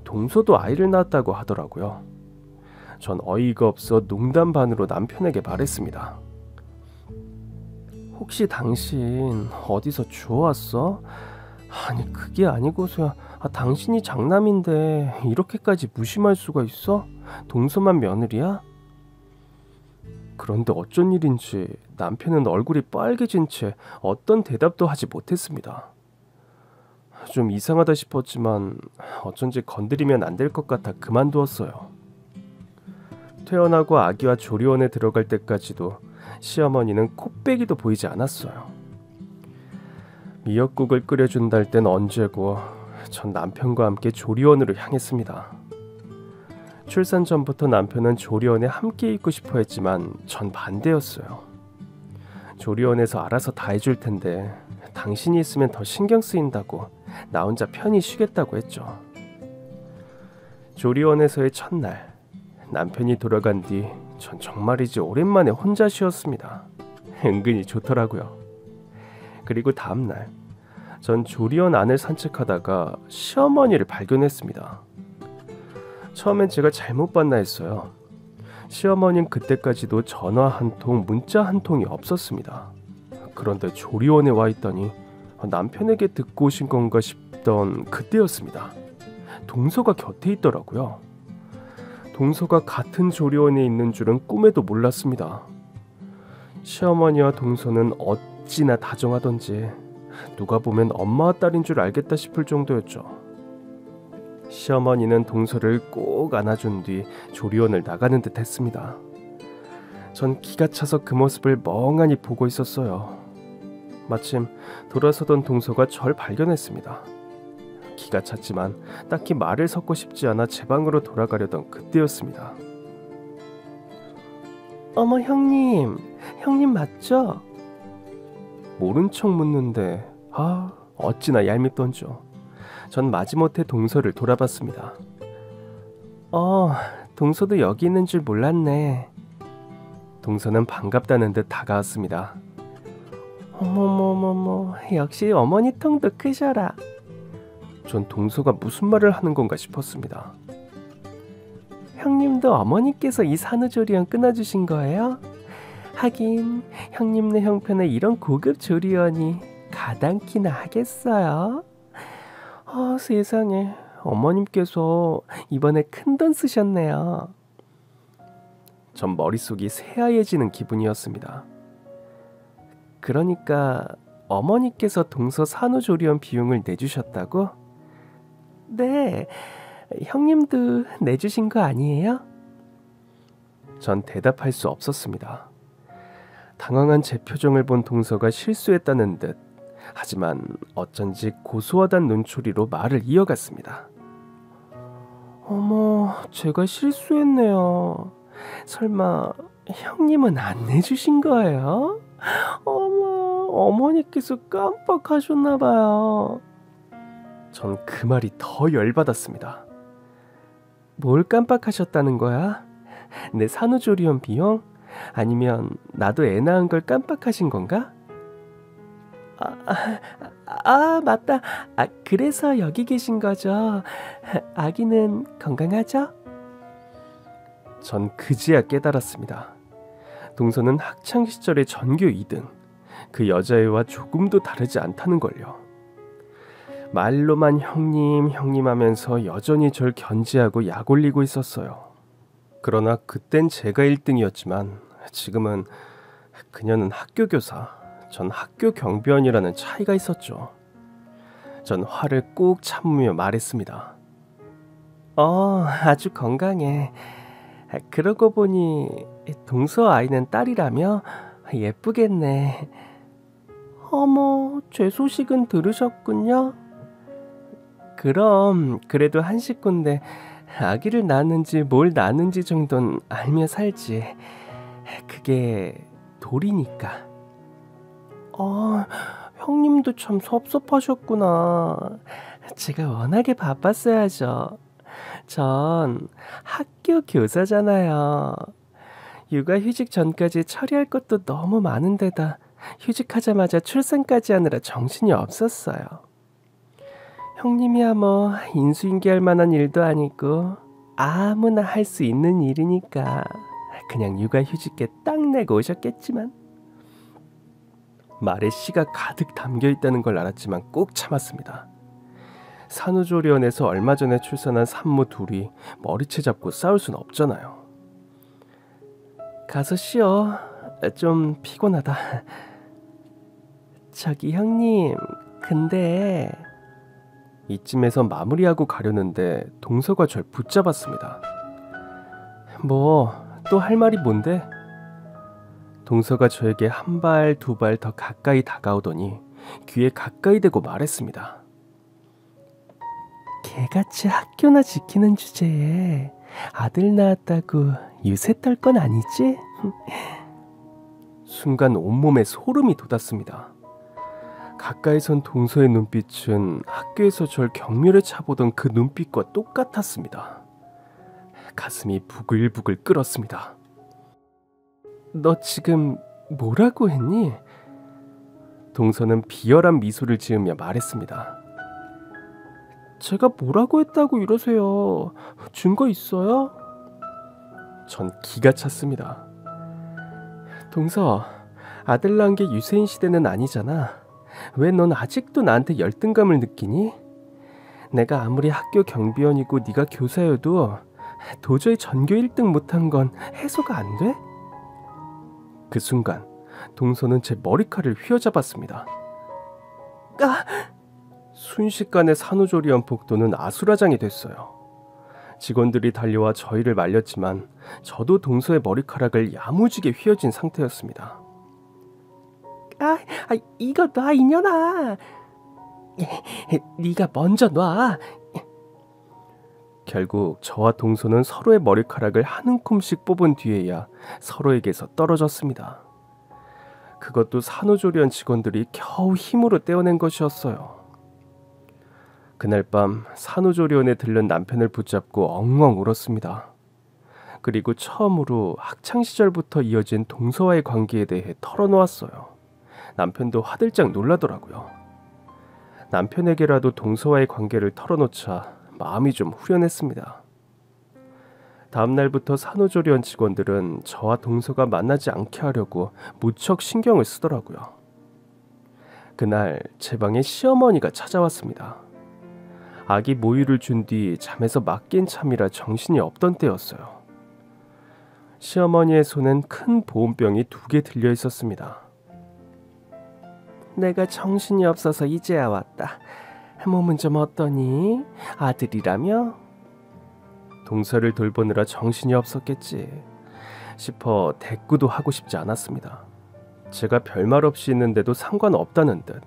동서도 아이를 낳았다고 하더라고요. 전 어이가 없어 농담 반으로 남편에게 말했습니다. 혹시 당신 어디서 주워왔어? 아니 그게 아니고서야 당신이 장남인데 이렇게까지 무심할 수가 있어? 동서만 며느리야? 그런데 어쩐 일인지 남편은 얼굴이 빨개진 채 어떤 대답도 하지 못했습니다. 좀 이상하다 싶었지만 어쩐지 건드리면 안 될 것 같아 그만두었어요. 퇴원하고 아기와 조리원에 들어갈 때까지도 시어머니는 코빼기도 보이지 않았어요. 미역국을 끓여준다할 땐 언제고 전 남편과 함께 조리원으로 향했습니다. 출산 전부터 남편은 조리원에 함께 있고 싶어 했지만 전 반대였어요. 조리원에서 알아서 다 해줄 텐데 당신이 있으면 더 신경 쓰인다고 나 혼자 편히 쉬겠다고 했죠. 조리원에서의 첫날, 남편이 돌아간 뒤 전 정말이지 오랜만에 혼자 쉬었습니다. 은근히 좋더라고요. 그리고 다음날, 전 조리원 안을 산책하다가 시어머니를 발견했습니다. 처음엔 제가 잘못 봤나 했어요. 시어머니는 그때까지도 전화 한 통, 문자 한 통이 없었습니다. 그런데 조리원에 와 있더니 남편에게 듣고 오신 건가 싶던 그때였습니다. 동서가 곁에 있더라고요. 동서가 같은 조리원에 있는 줄은 꿈에도 몰랐습니다. 시어머니와 동서는 어찌나 다정하던지 누가 보면 엄마와 딸인 줄 알겠다 싶을 정도였죠. 시어머니는 동서를 꼭 안아준 뒤 조리원을 나가는 듯 했습니다. 전 기가 차서 그 모습을 멍하니 보고 있었어요. 마침 돌아서던 동서가 절 발견했습니다. 기가 찼지만 딱히 말을 섞고 싶지 않아 제 방으로 돌아가려던 그때였습니다. 어머 형님 맞죠? 모른 척 묻는데 어찌나 얄밉던죠. 전 마지못해 동서를 돌아봤습니다. 동서도 여기 있는 줄 몰랐네. 동서는 반갑다는 듯 다가왔습니다. 어머머머머 역시 어머니 통도 크셔라. 전 동서가 무슨 말을 하는 건가 싶었습니다. 형님도 어머니께서 이 산후조리원 끊어주신 거예요? 하긴 형님네 형편에 이런 고급 조리원이 가당키나 하겠어요? 세상에 어머님께서 이번에 큰돈 쓰셨네요. 전 머릿속이 새하얘지는 기분이었습니다. 그러니까 어머니께서 동서 산후조리원 비용을 내주셨다고? 네, 형님도 내주신 거 아니에요? 전 대답할 수 없었습니다. 당황한 제 표정을 본 동서가 실수했다는 듯 하지만 어쩐지 고소하단 눈초리로 말을 이어갔습니다. 어머, 제가 실수했네요. 설마 형님은 안 내주신 거예요? 어머, 어머니께서 깜빡하셨나 봐요. 전 그 말이 더 열받았습니다. 뭘 깜빡하셨다는 거야? 내 산후조리원 비용? 아니면 나도 애 낳은 걸 깜빡하신 건가? 맞다. 그래서 여기 계신 거죠. 아기는 건강하죠? 전 그제야 깨달았습니다. 동서는 학창시절의 전교 2등, 그 여자애와 조금도 다르지 않다는 걸요. 말로만 형님 형님 하면서 여전히 절 견제하고 약 올리고 있었어요. 그러나 그땐 제가 1등이었지만 지금은 그녀는 학교 교사, 전 학교 경비원이라는 차이가 있었죠. 전 화를 꾹 참으며 말했습니다. 아주 건강해. 그러고 보니 동서 아이는 딸이라며? 예쁘겠네. 어머, 제 소식은 들으셨군요. 그럼 그래도 한 식구인데 아기를 낳았는지 뭘 낳았는지 정도는 알며 살지. 그게 도리니까. 형님도 참 섭섭하셨구나. 제가 워낙에 바빴어야죠. 전 학교 교사잖아요. 육아휴직 전까지 처리할 것도 너무 많은데다 휴직하자마자 출산까지 하느라 정신이 없었어요. 형님이야 뭐 인수인계할 만한 일도 아니고 아무나 할 수 있는 일이니까 그냥 육아휴직계 딱 내고 오셨겠지만. 말에 씨가 가득 담겨있다는 걸 알았지만 꼭 참았습니다. 산후조리원에서 얼마 전에 출산한 산모 둘이 머리채 잡고 싸울 순 없잖아요. 가서 쉬어. 좀 피곤하다. 저기 형님, 근데... 이쯤에서 마무리하고 가려는데 동서가 절 붙잡았습니다. 뭐, 또 할 말이 뭔데? 동서가 저에게 한 발, 두 발 더 가까이 다가오더니 귀에 가까이 대고 말했습니다. 개같이 학교나 지키는 주제에 아들 낳았다고 유세 떨 건 아니지? 순간 온몸에 소름이 돋았습니다. 가까이 선 동서의 눈빛은 학교에서 절 경멸에 차보던 그 눈빛과 똑같았습니다. 가슴이 부글부글 끓었습니다. 너 지금 뭐라고 했니? 동서는 비열한 미소를 지으며 말했습니다. 제가 뭐라고 했다고 이러세요. 증거 있어요? 전 기가 찼습니다. 동서, 아들 낳은 게 유세인 시대는 아니잖아. 왜 넌 아직도 나한테 열등감을 느끼니? 내가 아무리 학교 경비원이고 네가 교사여도 도저히 전교 1등 못한 건 해소가 안 돼? 그 순간 동서는 제 머리칼을 휘어잡았습니다. 순식간에 산후조리원 복도는 아수라장이 됐어요. 직원들이 달려와 저희를 말렸지만 저도 동서의 머리카락을 야무지게 휘어진 상태였습니다. 이거 놔, 이년아. 네가 먼저 놔. 결국 저와 동서는 서로의 머리카락을 한 움큼씩 뽑은 뒤에야 서로에게서 떨어졌습니다. 그것도 산후조리원 직원들이 겨우 힘으로 떼어낸 것이었어요. 그날 밤 산후조리원에 들른 남편을 붙잡고 엉엉 울었습니다. 그리고 처음으로 학창시절부터 이어진 동서와의 관계에 대해 털어놓았어요. 남편도 화들짝 놀라더라고요. 남편에게라도 동서와의 관계를 털어놓자 마음이 좀 후련했습니다. 다음 날부터 산후조리원 직원들은 저와 동서가 만나지 않게 하려고 무척 신경을 쓰더라고요. 그날 제 방에 시어머니가 찾아왔습니다. 아기 모유를 준 뒤 잠에서 막 깬 참이라 정신이 없던 때였어요. 시어머니의 손엔 큰 보온병이 2개 들려 있었습니다. 내가 정신이 없어서 이제야 왔다. 몸은 좀 어떠니? 아들이라며? 동서를 돌보느라 정신이 없었겠지 싶어 대꾸도 하고 싶지 않았습니다. 제가 별말 없이 있는데도 상관없다는 듯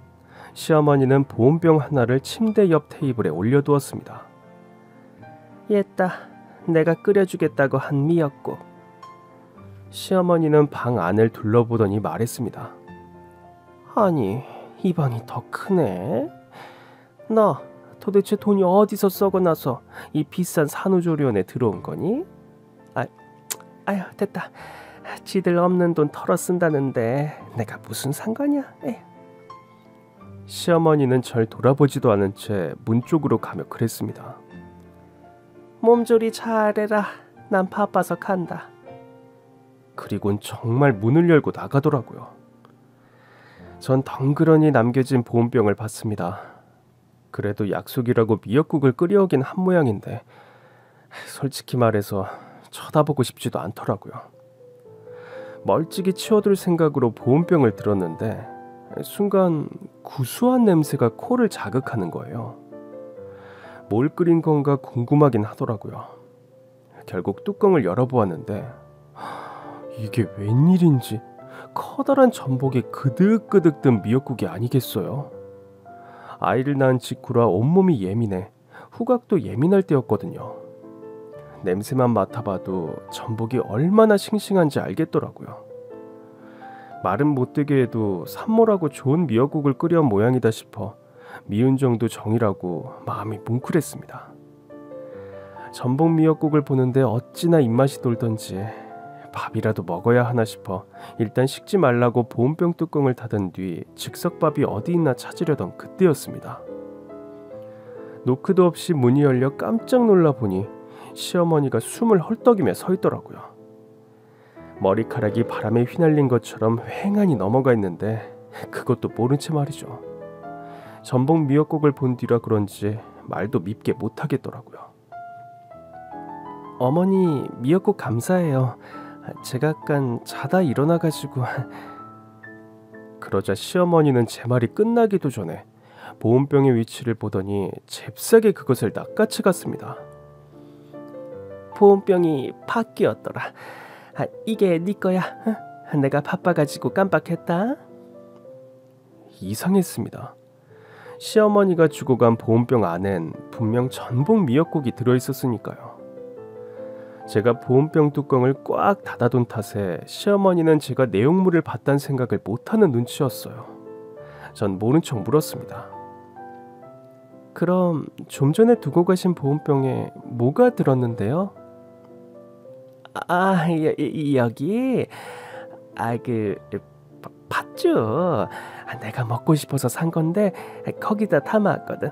시어머니는 보온병 하나를 침대 옆 테이블에 올려두었습니다. 얘따, 내가 끓여주겠다고 한 미역국. 시어머니는 방 안을 둘러보더니 말했습니다. 아니, 이 방이 더 크네. 너 도대체 돈이 어디서 썩어나서 이 비싼 산후조리원에 들어온 거니? 아휴, 됐다. 지들 없는 돈 털어 쓴다는데 내가 무슨 상관이야. 에휴. 시어머니는 절 돌아보지도 않은 채 문 쪽으로 가며 그랬습니다. 몸조리 잘해라. 난 바빠서 간다. 그리곤 정말 문을 열고 나가더라고요. 전 덩그러니 남겨진 보온병을 봤습니다. 그래도 약속이라고 미역국을 끓여오긴 한 모양인데 솔직히 말해서 쳐다보고 싶지도 않더라고요. 멀찍이 치워둘 생각으로 보온병을 들었는데 순간 구수한 냄새가 코를 자극하는 거예요. 뭘 끓인 건가 궁금하긴 하더라고요. 결국 뚜껑을 열어보았는데 이게 웬일인지 커다란 전복에 그득그득 든 미역국이 아니겠어요. 아이를 낳은 직후라 온몸이 예민해 후각도 예민할 때였거든요. 냄새만 맡아봐도 전복이 얼마나 싱싱한지 알겠더라고요. 말은 못되게 해도 산모라고 좋은 미역국을 끓여온 모양이다 싶어 미운 정도 정이라고 마음이 뭉클했습니다. 전복 미역국을 보는데 어찌나 입맛이 돌던지 밥이라도 먹어야 하나 싶어 일단 식지 말라고 보온병 뚜껑을 닫은 뒤 즉석밥이 어디 있나 찾으려던 그때였습니다. 노크도 없이 문이 열려 깜짝 놀라 보니 시어머니가 숨을 헐떡이며 서 있더라고요. 머리카락이 바람에 휘날린 것처럼 휑하니 넘어가 있는데 그것도 모른 채 말이죠. 전복 미역국을 본 뒤라 그런지 말도 밉게 못하겠더라고요. 어머니, 미역국 감사해요. 제가 아깐 자다 일어나가지고. 그러자 시어머니는 제 말이 끝나기도 전에 보온병의 위치를 보더니 잽싸게 그것을 낚아채 갔습니다. 보온병이 바뀌었더라. 이게 네 거야. 내가 바빠가지고 깜빡했다. 이상했습니다. 시어머니가 주고 간 보온병 안엔 분명 전복 미역국이 들어있었으니까요. 제가 보온병 뚜껑을 꽉 닫아둔 탓에 시어머니는 제가 내용물을 봤다는 생각을 못하는 눈치였어요. 전 모른 척 물었습니다. 그럼 좀 전에 두고 가신 보온병에 뭐가 들었는데요? 여기 팥죽. 내가 먹고 싶어서 산 건데 거기다 담았거든.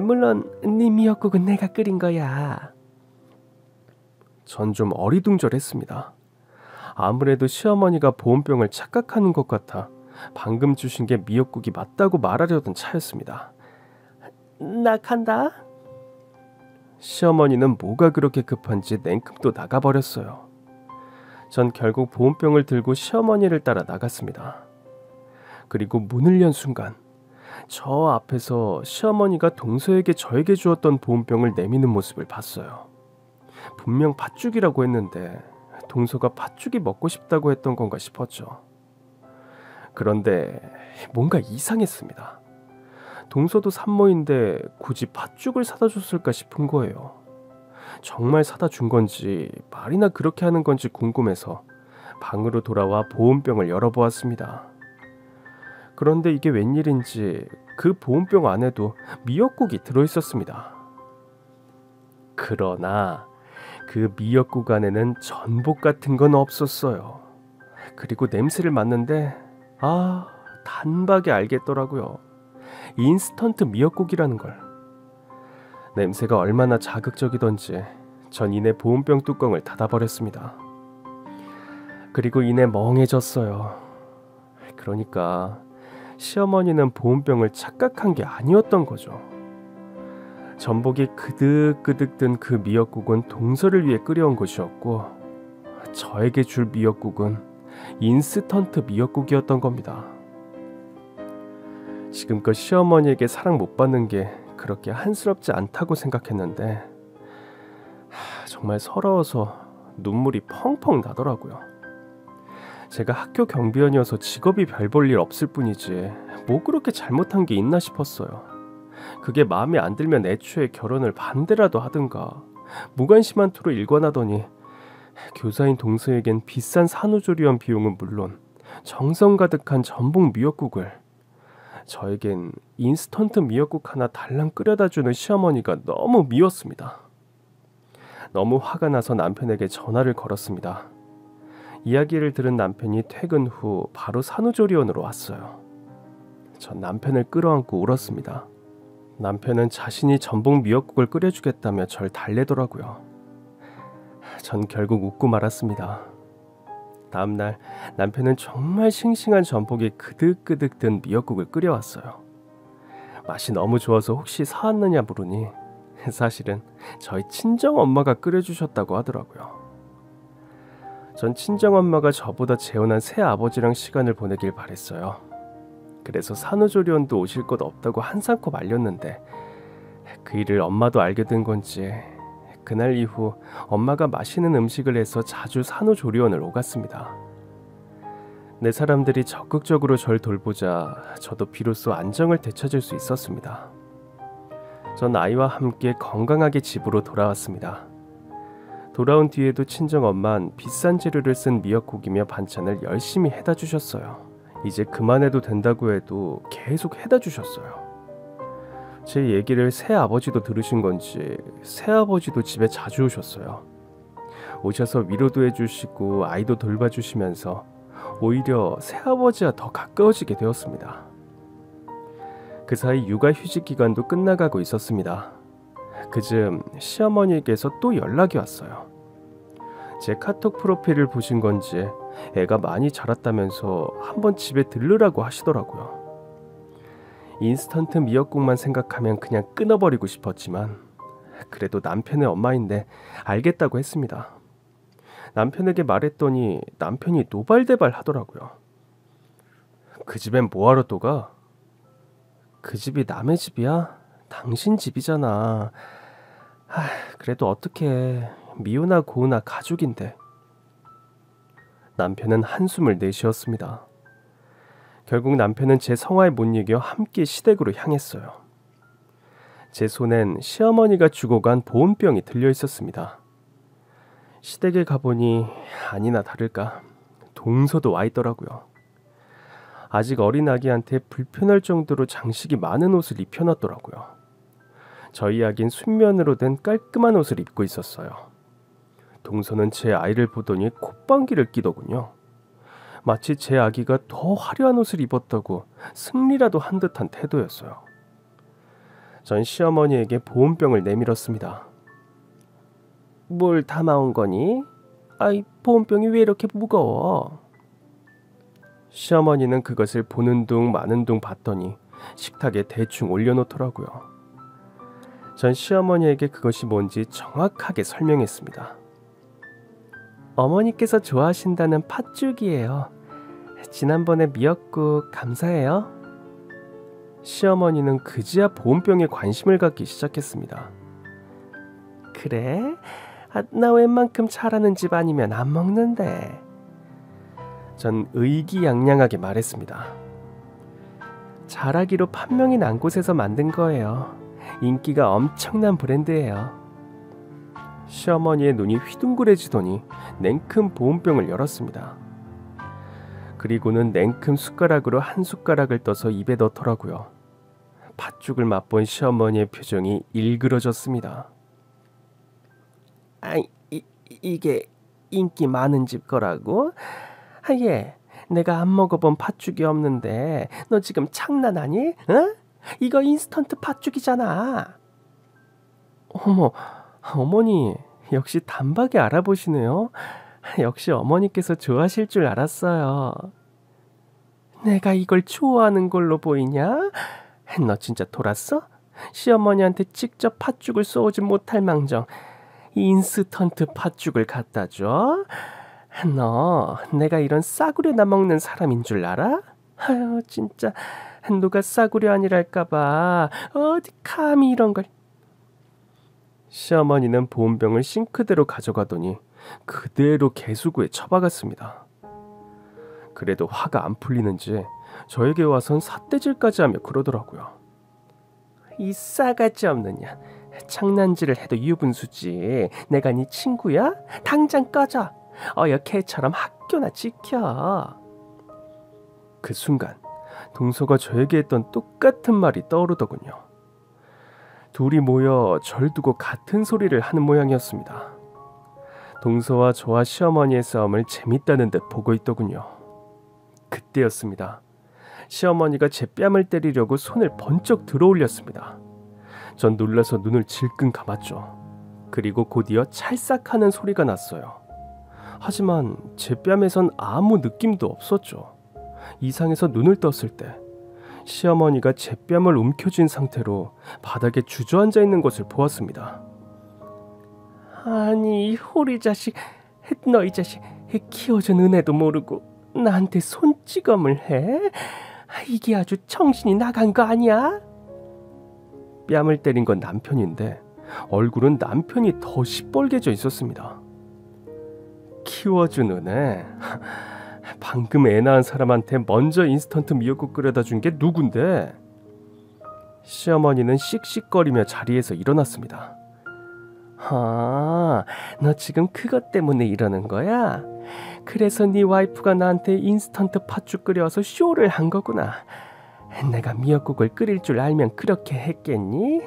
물론 네 미역국은 내가 끓인 거야. 전 좀 어리둥절했습니다. 아무래도 시어머니가 보온병을 착각하는 것 같아 방금 주신 게 미역국이 맞다고 말하려던 차였습니다. 나 간다. 시어머니는 뭐가 그렇게 급한지 냉큼 또 나가버렸어요. 전 결국 보온병을 들고 시어머니를 따라 나갔습니다. 그리고 문을 연 순간 저 앞에서 시어머니가 동서에게 저에게 주었던 보온병을 내미는 모습을 봤어요. 분명 팥죽이라고 했는데 동서가 팥죽이 먹고 싶다고 했던 건가 싶었죠. 그런데 뭔가 이상했습니다. 동서도 산모인데 굳이 팥죽을 사다 줬을까 싶은 거예요. 정말 사다 준 건지 말이나 그렇게 하는 건지 궁금해서 방으로 돌아와 보온병을 열어보았습니다. 그런데 이게 웬일인지 그 보온병 안에도 미역국이 들어있었습니다. 그러나 그 미역국 안에는 전복 같은 건 없었어요. 그리고 냄새를 맡는데 단박에 알겠더라고요. 인스턴트 미역국이라는 걸. 냄새가 얼마나 자극적이던지 전 이내 보온병 뚜껑을 닫아버렸습니다. 그리고 이내 멍해졌어요. 그러니까 시어머니는 보온병을 착각한 게 아니었던 거죠. 전복이 그득그득 든 그 미역국은 동서를 위해 끓여온 것이었고 저에게 줄 미역국은 인스턴트 미역국이었던 겁니다. 지금껏 시어머니에게 사랑 못 받는 게 그렇게 한스럽지 않다고 생각했는데 정말 서러워서 눈물이 펑펑 나더라고요. 제가 학교 경비원이어서 직업이 별 볼 일 없을 뿐이지 뭐 그렇게 잘못한 게 있나 싶었어요. 그게 마음에 안 들면 애초에 결혼을 반대라도 하든가 무관심한 투로 일관하더니 교사인 동서에겐 비싼 산후조리원 비용은 물론 정성 가득한 전복 미역국을, 저에겐 인스턴트 미역국 하나 달랑 끓여다 주는 시어머니가 너무 미웠습니다. 너무 화가 나서 남편에게 전화를 걸었습니다. 이야기를 들은 남편이 퇴근 후 바로 산후조리원으로 왔어요. 전 남편을 끌어안고 울었습니다. 남편은 자신이 전복 미역국을 끓여주겠다며 절 달래더라고요. 전 결국 웃고 말았습니다. 다음날 남편은 정말 싱싱한 전복이 그득그득 든 미역국을 끓여왔어요. 맛이 너무 좋아서 혹시 사왔느냐 물으니 사실은 저희 친정엄마가 끓여주셨다고 하더라고요. 전 친정엄마가 저보다 재혼한 새아버지랑 시간을 보내길 바랬어요. 그래서 산후조리원도 오실 것 없다고 한사코 말렸는데 그 일을 엄마도 알게 된 건지 그날 이후 엄마가 맛있는 음식을 해서 자주 산후조리원을 오갔습니다. 내 사람들이 적극적으로 절 돌보자 저도 비로소 안정을 되찾을 수 있었습니다. 전 아이와 함께 건강하게 집으로 돌아왔습니다. 돌아온 뒤에도 친정엄마는 비싼 재료를 쓴 미역국이며 반찬을 열심히 해다 주셨어요. 이제 그만해도 된다고 해도 계속 해다 주셨어요. 제 얘기를 새아버지도 들으신 건지 새아버지도 집에 자주 오셨어요. 오셔서 위로도 해주시고 아이도 돌봐주시면서 오히려 새아버지와 더 가까워지게 되었습니다. 그 사이 육아휴직 기간도 끝나가고 있었습니다. 그즈음 시어머니께서 또 연락이 왔어요. 제 카톡 프로필을 보신 건지 애가 많이 자랐다면서 한번 집에 들르라고 하시더라고요. 인스턴트 미역국만 생각하면 그냥 끊어버리고 싶었지만 그래도 남편의 엄마인데 알겠다고 했습니다. 남편에게 말했더니 남편이 노발대발 하더라고요. 그 집엔 뭐하러 또 가? 그 집이 남의 집이야? 당신 집이잖아. 그래도 어떡해. 미우나 고우나 가족인데. 남편은 한숨을 내쉬었습니다. 결국 남편은 제 성화에 못 이겨 함께 시댁으로 향했어요. 제 손엔 시어머니가 주고 간 보온병이 들려 있었습니다. 시댁에 가보니 아니나 다를까 동서도 와 있더라고요. 아직 어린 아기한테 불편할 정도로 장식이 많은 옷을 입혀놨더라고요. 저희 아기는 순면으로 된 깔끔한 옷을 입고 있었어요. 동서는 제 아이를 보더니 콧방귀를 끼더군요. 마치 제 아기가 더 화려한 옷을 입었다고 승리라도 한 듯한 태도였어요. 전 시어머니에게 보온병을 내밀었습니다. 뭘 담아온 거니? 아이, 보온병이 왜 이렇게 무거워? 시어머니는 그것을 보는 둥 마는 둥 봤더니 식탁에 대충 올려놓더라고요. 전 시어머니에게 그것이 뭔지 정확하게 설명했습니다. 어머니께서 좋아하신다는 팥죽이에요. 지난번에 미역국 감사해요. 시어머니는 그제야 보온병에 관심을 갖기 시작했습니다. 그래? 나 웬만큼 잘하는 집 아니면 안 먹는데. 전 의기양양하게 말했습니다. 잘하기로 판명이 난 곳에서 만든 거예요. 인기가 엄청난 브랜드예요. 시어머니의 눈이 휘둥그레지더니 냉큼 보온병을 열었습니다. 그리고는 냉큼 숟가락으로 한 숟가락을 떠서 입에 넣더라고요. 팥죽을 맛본 시어머니의 표정이 일그러졌습니다. 이게 인기 많은 집 거라고? 예, 내가 안 먹어본 팥죽이 없는데 너 지금 장난하니? 어? 이거 인스턴트 팥죽이잖아. 어머, 어머니 역시 단박에 알아보시네요. 역시 어머니께서 좋아하실 줄 알았어요. 내가 이걸 좋아하는 걸로 보이냐? 너 진짜 돌았어? 시어머니한테 직접 팥죽을 쏘지 못할 망정 인스턴트 팥죽을 갖다 줘? 너 내가 이런 싸구려나 먹는 사람인 줄 알아? 아유 진짜 누가 싸구려 아니랄까봐 어디 감히 이런 걸. 시어머니는 보온병을 싱크대로 가져가더니 그대로 개수구에 처박았습니다. 그래도 화가 안 풀리는지 저에게 와선 삿대질까지 하며 그러더라고요. 이 싸가지 없느냐. 장난질을 해도 유분수지. 내가 네 친구야? 당장 꺼져. 어여 개처럼 학교나 지켜. 그 순간 동서가 저에게 했던 똑같은 말이 떠오르더군요. 둘이 모여 절 두고 같은 소리를 하는 모양이었습니다. 동서와 저와 시어머니의 싸움을 재밌다는 듯 보고 있더군요. 그때였습니다. 시어머니가 제 뺨을 때리려고 손을 번쩍 들어올렸습니다. 전 놀라서 눈을 질끈 감았죠. 그리고 곧이어 찰싹하는 소리가 났어요. 하지만 제 뺨에선 아무 느낌도 없었죠. 이상해서 눈을 떴을 때 시어머니가 제 뺨을 움켜쥔 상태로 바닥에 주저앉아 있는 것을 보았습니다. 아니, 호리 자식, 너 이 자식 키워준 은혜도 모르고 나한테 손찌검을 해? 이게 아주 정신이 나간 거 아니야? 뺨을 때린 건 남편인데 얼굴은 남편이 더 시뻘개져 있었습니다. 키워준 은혜? 방금 애 낳은 사람한테 먼저 인스턴트 미역국 끓여다 준 게 누군데? 시어머니는 씩씩거리며 자리에서 일어났습니다. 아, 너 지금 그것 때문에 이러는 거야? 그래서 네 와이프가 나한테 인스턴트 팥죽 끓여서 쇼를 한 거구나. 내가 미역국을 끓일 줄 알면 그렇게 했겠니?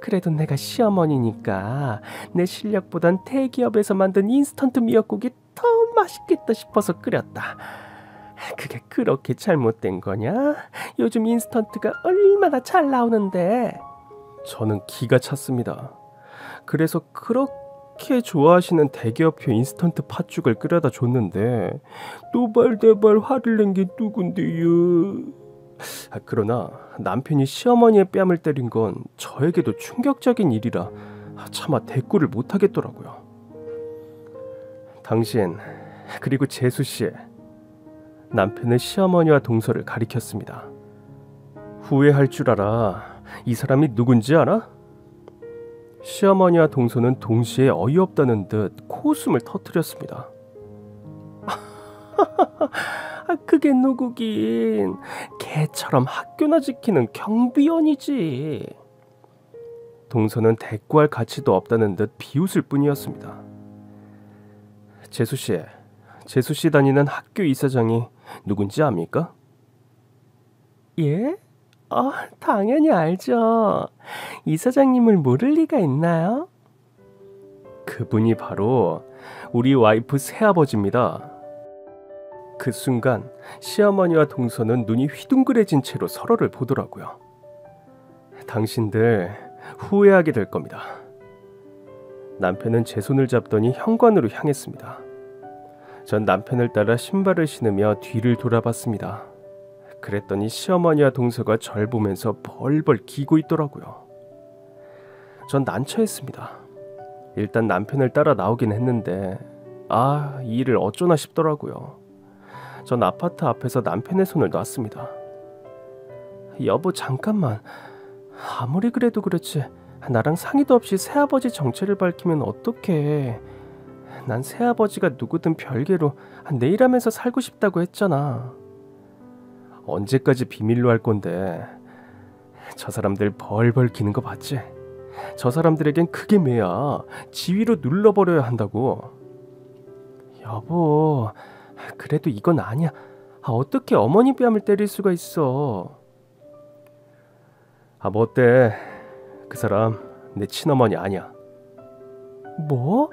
그래도 내가 시어머니니까 내 실력보단 대기업에서 만든 인스턴트 미역국이 더 맛있겠다 싶어서 끓였다. 그게 그렇게 잘못된 거냐? 요즘 인스턴트가 얼마나 잘 나오는데. 저는 기가 찼습니다. 그래서 그렇게 좋아하시는 대기업표 인스턴트 팥죽을 끓여다 줬는데 노발대발 화를 낸 게 누군데요? 그러나 남편이 시어머니의 뺨을 때린 건 저에게도 충격적인 일이라 차마 대꾸를 못하겠더라고요. 당신, 그리고 재수씨, 남편은 시어머니와 동서를 가리켰습니다. 후회할 줄 알아. 이 사람이 누군지 알아? 시어머니와 동서는 동시에 어이없다는 듯 코웃음을 터뜨렸습니다. 그게 누구긴. 개처럼 학교나 지키는 경비원이지. 동서는 대꾸할 가치도 없다는 듯 비웃을 뿐이었습니다. 재수씨, 재수씨 다니는 학교 이사장이 누군지 압니까? 예? 당연히 알죠. 이사장님을 모를 리가 있나요? 그분이 바로 우리 와이프 새아버지입니다. 그 순간 시어머니와 동서는 눈이 휘둥그레진 채로 서로를 보더라고요. 당신들 후회하게 될 겁니다. 남편은 제 손을 잡더니 현관으로 향했습니다. 전 남편을 따라 신발을 신으며 뒤를 돌아봤습니다. 그랬더니 시어머니와 동서가 절 보면서 벌벌 기고 있더라고요. 전 난처했습니다. 일단 남편을 따라 나오긴 했는데 이 일을 어쩌나 싶더라고요. 전 아파트 앞에서 남편의 손을 놨습니다. 여보, 잠깐만. 아무리 그래도 그렇지 나랑 상의도 없이 새아버지 정체를 밝히면 어떡해. 난 새아버지가 누구든 별개로 내일 하면서 살고 싶다고 했잖아. 언제까지 비밀로 할 건데. 저 사람들 벌벌 기는 거 봤지? 저 사람들에겐 그게 매야. 지위로 눌러버려야 한다고. 여보, 그래도 이건 아니야. 어떻게 어머니 뺨을 때릴 수가 있어. 뭐 어때? 그 사람 내 친어머니 아니야. 뭐?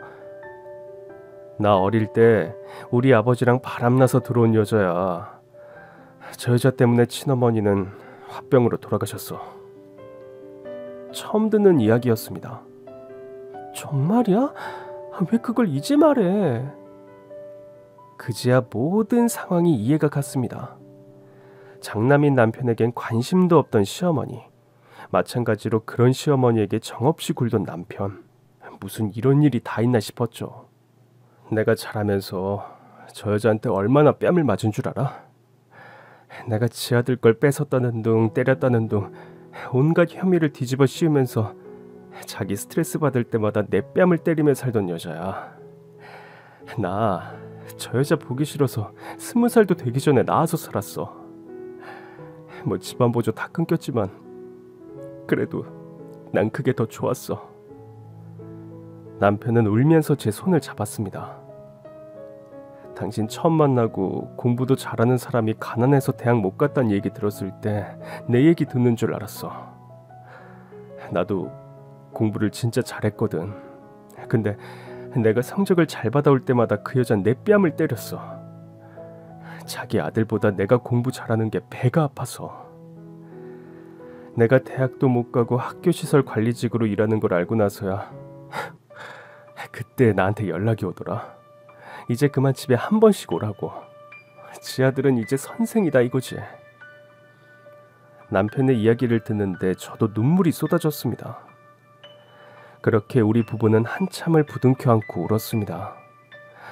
나 어릴 때 우리 아버지랑 바람나서 들어온 여자야. 저 여자 때문에 친어머니는 화병으로 돌아가셨어. 처음 듣는 이야기였습니다. 정말이야? 왜 그걸 이제 말해? 그제야 모든 상황이 이해가 갔습니다. 장남인 남편에겐 관심도 없던 시어머니, 마찬가지로 그런 시어머니에게 정없이 굴던 남편. 무슨 이런 일이 다 있나 싶었죠. 내가 자라면서 저 여자한테 얼마나 뺨을 맞은 줄 알아? 내가 지 아들 걸 뺏었다는 둥 때렸다는 둥 온갖 혐의를 뒤집어 씌우면서 자기 스트레스 받을 때마다 내 뺨을 때리며 살던 여자야. 나 저 여자 보기 싫어서 20살도 되기 전에 나와서 살았어. 뭐 집안 보조 다 끊겼지만 그래도 난 그게 더 좋았어. 남편은 울면서 제 손을 잡았습니다. 당신 처음 만나고 공부도 잘하는 사람이 가난해서 대학 못 갔다는 얘기 들었을 때 내 얘기 듣는 줄 알았어. 나도 공부를 진짜 잘했거든. 근데 내가 성적을 잘 받아올 때마다 그 여자는 내 뺨을 때렸어. 자기 아들보다 내가 공부 잘하는 게 배가 아파서. 내가 대학도 못 가고 학교시설 관리직으로 일하는 걸 알고 나서야 그때 나한테 연락이 오더라. 이제 그만 집에 한 번씩 오라고. 지 아들은 이제 선생이다 이거지. 남편의 이야기를 듣는데 저도 눈물이 쏟아졌습니다. 그렇게 우리 부부는 한참을 부둥켜 안고 울었습니다.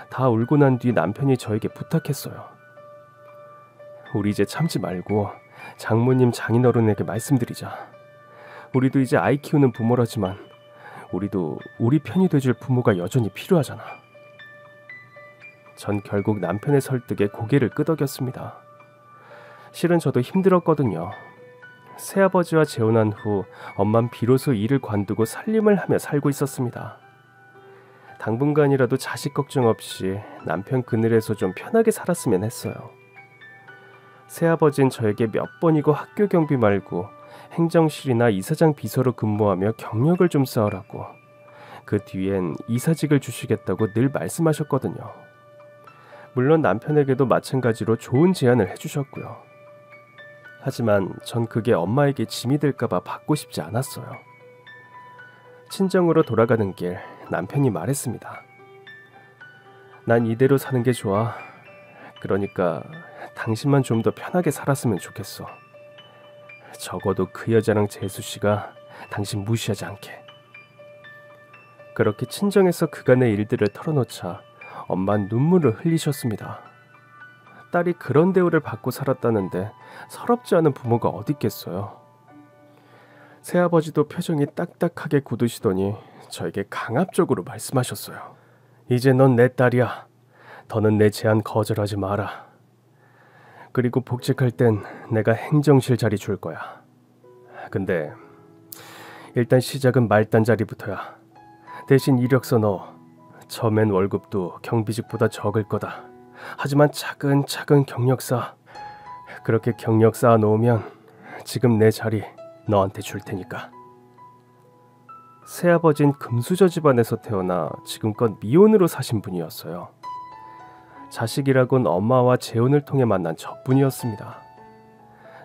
다 울고 난 뒤 남편이 저에게 부탁했어요. 우리 이제 참지 말고 장모님 장인어른에게 말씀드리자. 우리도 이제 아이 키우는 부모라지만 우리도 우리 편이 돼줄 부모가 여전히 필요하잖아. 전 결국 남편의 설득에 고개를 끄덕였습니다. 실은 저도 힘들었거든요. 새아버지와 재혼한 후 엄만 비로소 일을 관두고 살림을 하며 살고 있었습니다. 당분간이라도 자식 걱정 없이 남편 그늘에서 좀 편하게 살았으면 했어요. 새아버진 저에게 몇 번이고 학교 경비 말고 행정실이나 이사장 비서로 근무하며 경력을 좀 쌓으라고, 그 뒤엔 이사직을 주시겠다고 늘 말씀하셨거든요. 물론 남편에게도 마찬가지로 좋은 제안을 해주셨고요. 하지만 전 그게 엄마에게 짐이 될까봐 받고 싶지 않았어요. 친정으로 돌아가는 길 남편이 말했습니다. 난 이대로 사는 게 좋아. 그러니까 당신만 좀 더 편하게 살았으면 좋겠어. 적어도 그 여자랑 재수 씨가 당신 무시하지 않게. 그렇게 친정에서 그간의 일들을 털어놓자 엄마는 눈물을 흘리셨습니다. 딸이 그런 대우를 받고 살았다는데 서럽지 않은 부모가 어디 있겠어요. 새아버지도 표정이 딱딱하게 굳으시더니 저에게 강압적으로 말씀하셨어요. 이제 넌 내 딸이야. 더는 내 제안 거절하지 마라. 그리고 복직할 땐 내가 행정실 자리 줄 거야. 근데 일단 시작은 말단 자리부터야. 대신 이력서 넣어. 처음엔 월급도 경비직보다 적을 거다. 하지만 차근차근 경력 쌓아. 그렇게 경력 쌓아 놓으면 지금 내 자리 너한테 줄 테니까. 새아버진 금수저 집안에서 태어나 지금껏 미혼으로 사신 분이었어요. 자식이라곤 엄마와 재혼을 통해 만난 저뿐이었습니다.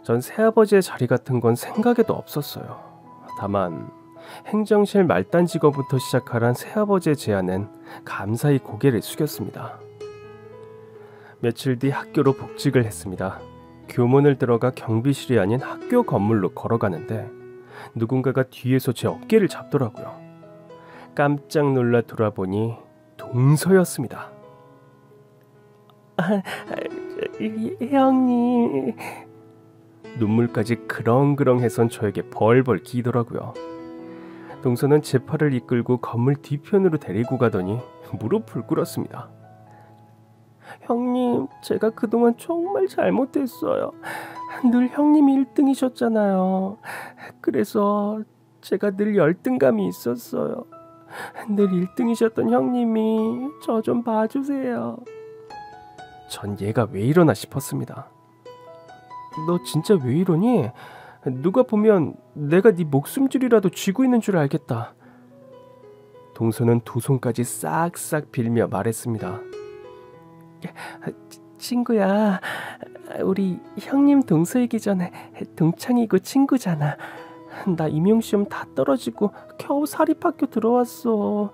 전 새아버지의 자리 같은 건 생각에도 없었어요. 다만 행정실 말단 직업부터 시작하란 새아버지의 제안엔 감사히 고개를 숙였습니다. 며칠 뒤 학교로 복직을 했습니다. 교문을 들어가 경비실이 아닌 학교 건물로 걸어가는데 누군가가 뒤에서 제 어깨를 잡더라고요. 깜짝 놀라 돌아보니 동서였습니다. 형님. 눈물까지 그렁그렁해선 저에게 벌벌 기더라고요. 동서는 제 팔을 이끌고 건물 뒤편으로 데리고 가더니 무릎을 꿇었습니다. 형님, 제가 그동안 정말 잘못했어요. 늘 형님이 1등이셨잖아요. 그래서 제가 늘 열등감이 있었어요. 늘 1등이셨던 형님이 저 좀 봐주세요. 전 얘가 왜 이러나 싶었습니다. 너 진짜 왜 이러니? 누가 보면 내가 네 목숨줄이라도 쥐고 있는 줄 알겠다. 동서는 두 손까지 싹싹 빌며 말했습니다. 친구야, 우리 형님 동서이기 전에 동창이고 친구잖아. 나 임용시험 다 떨어지고 겨우 사립학교 들어왔어.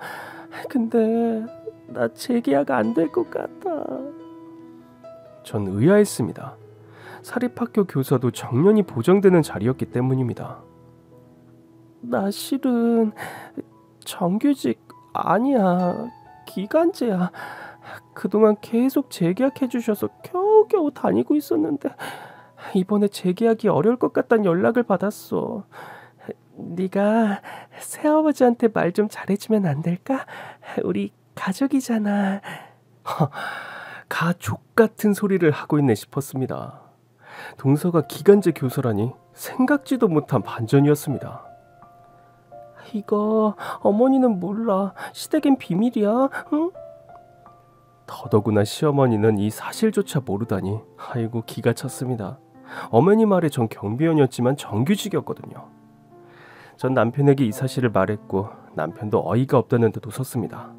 근데 나 재계약 안 될 것 같아. 전 의아했습니다. 사립학교 교사도 정년이 보장되는 자리였기 때문입니다. 나 실은 정규직 아니야. 기간제야. 그동안 계속 재계약해 주셔서 겨우겨우 다니고 있었는데 이번에 재계약이 어려울 것 같다는 연락을 받았어. 네가 새아버지한테 말 좀 잘해주면 안 될까? 우리 가족이잖아. 가족 같은 소리를 하고 있네 싶었습니다. 동서가 기간제 교서라니 생각지도 못한 반전이었습니다. 이거 어머니는 몰라. 시댁엔 비밀이야. 응? 더더구나 시어머니는 이 사실조차 모르다니 아이고 기가 찼습니다. 어머니 말에 전 경비원이었지만 정규직이었거든요. 전 남편에게 이 사실을 말했고 남편도 어이가 없다는 듯 웃었습니다.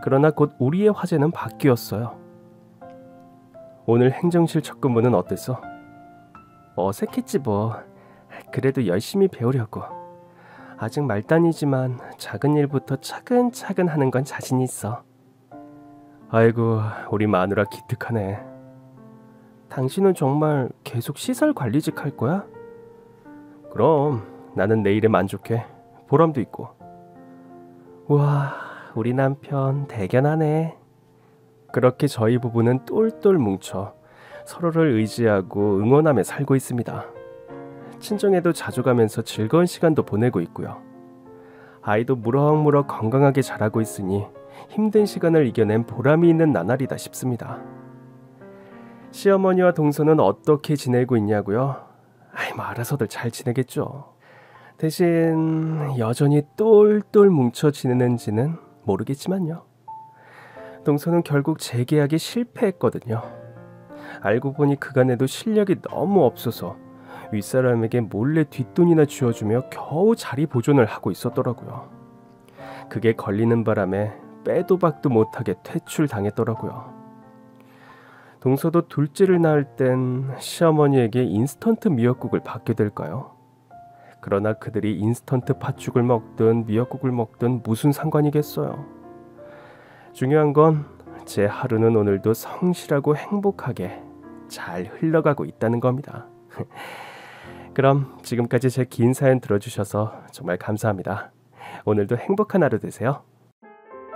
그러나 곧 우리의 화제는 바뀌었어요. 오늘 행정실 첫 근무는 어땠어? 어색했지 뭐. 그래도 열심히 배우려고. 아직 말단이지만 작은 일부터 차근차근 하는 건 자신 있어. 아이고 우리 마누라 기특하네. 당신은 정말 계속 시설 관리직 할 거야? 그럼 나는 내일에 만족해. 보람도 있고. 우와 우리 남편 대견하네. 그렇게 저희 부부는 똘똘 뭉쳐 서로를 의지하고 응원하며 살고 있습니다. 친정에도 자주 가면서 즐거운 시간도 보내고 있고요. 아이도 무럭무럭 건강하게 자라고 있으니 힘든 시간을 이겨낸 보람이 있는 나날이다 싶습니다. 시어머니와 동서는 어떻게 지내고 있냐고요? 뭐 알아서들 잘 지내겠죠. 대신 여전히 똘똘 뭉쳐 지내는지는 모르겠지만요. 동서는 결국 재계약에 실패했거든요. 알고 보니 그간에도 실력이 너무 없어서 윗사람에게 몰래 뒷돈이나 쥐어주며 겨우 자리 보존을 하고 있었더라고요. 그게 걸리는 바람에 빼도 박도 못하게 퇴출당했더라고요. 동서도 둘째를 낳을 땐 시어머니에게 인스턴트 미역국을 받게 될까요? 그러나 그들이 인스턴트 팥죽을 먹든 미역국을 먹든 무슨 상관이겠어요. 중요한 건 제 하루는 오늘도 성실하고 행복하게 잘 흘러가고 있다는 겁니다. 그럼 지금까지 제 긴 사연 들어주셔서 정말 감사합니다. 오늘도 행복한 하루 되세요.